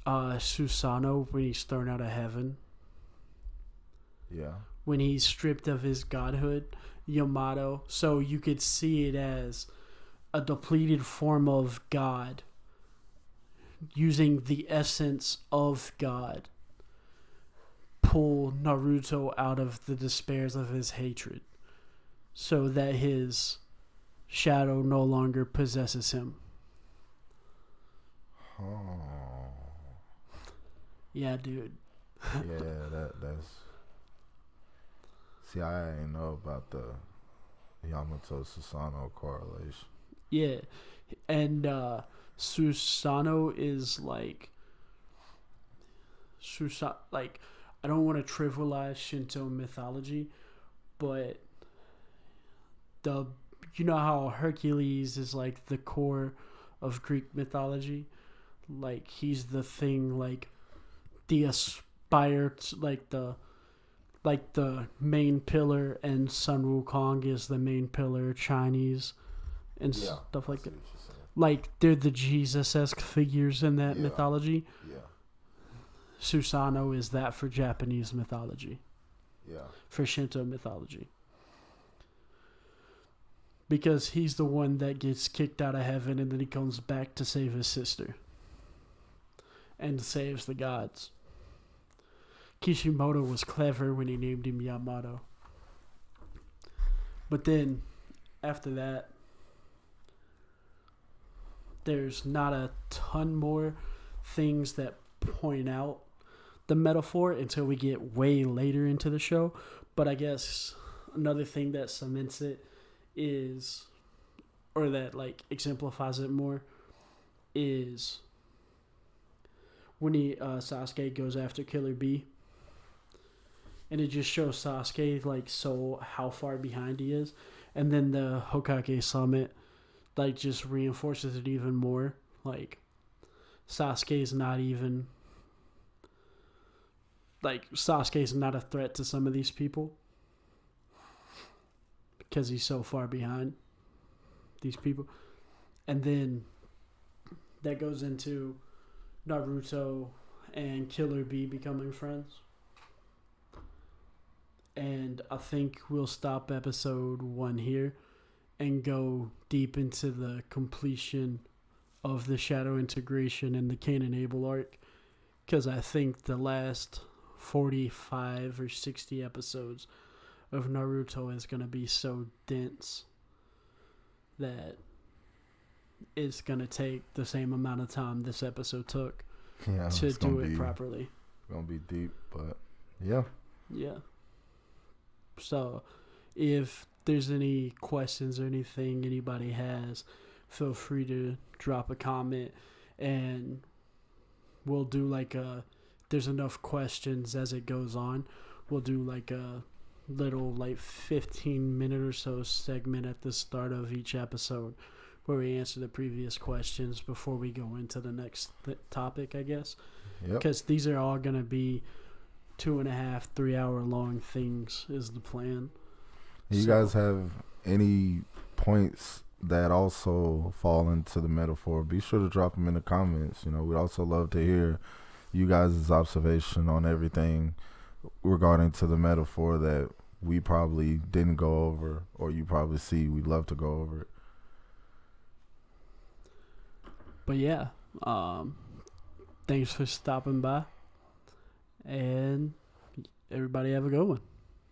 Susanoo when he's thrown out of heaven. yeah. When he's stripped of his godhood, Yamato. So you could see it as a depleted form of God using the essence of God pull Naruto out of the despairs of his hatred so that his shadow no longer possesses him. Oh. Yeah, dude. Yeah, that's. See, I didn't know about the Yamato Susanoo correlation. Yeah, and Susanoo is like I don't want to trivialize Shinto mythology, but you know how Hercules is like the core of Greek mythology, like he's the thing, like the aspired, like the main pillar, and Sun Wukong is the main pillar, Chinese, and stuff like that. Like they're the Jesus-esque figures in that mythology. Yeah. Susanoo is that for Japanese mythology. Yeah. For Shinto mythology. Because he's the one that gets kicked out of heaven and then he comes back to save his sister. And saves the gods. Kishimoto was clever when he named him Yamato. But then, after that, there's not a ton more things that point out the metaphor until we get way later into the show. But I guess another thing that cements it is, or that like exemplifies it more, is when Sasuke goes after Killer Bee. And it just shows Sasuke like so how far behind he is. And then the Hokage summit like just reinforces it even more. Like Sasuke's not a threat to some of these people because he's so far behind these people. And then that goes into Naruto and Killer Bee becoming friends. And I think we'll stop episode 1 here and go deep into the completion of the Shadow integration and the Cain and Abel arc. Because I think the last 45 or 60 episodes of Naruto is going to be so dense that it's going to take the same amount of time this episode took to do it properly. It's going to be deep, but yeah. Yeah. So, if there's any questions or anything anybody has, feel free to drop a comment, and we'll do like there's enough questions as it goes on. We'll do like a little like 15-minute or so segment at the start of each episode where we answer the previous questions before we go into the next topic, I guess. Yep. Because these are all going to be 2.5, 3 hour long things is the plan. You guys have any points that also fall into the metaphor? Be sure to drop them in the comments. You know, we'd also love to hear you guys' observation on everything regarding to the metaphor that we probably didn't go over, or you probably see we'd love to go over it. But yeah, thanks for stopping by, and everybody have a good one.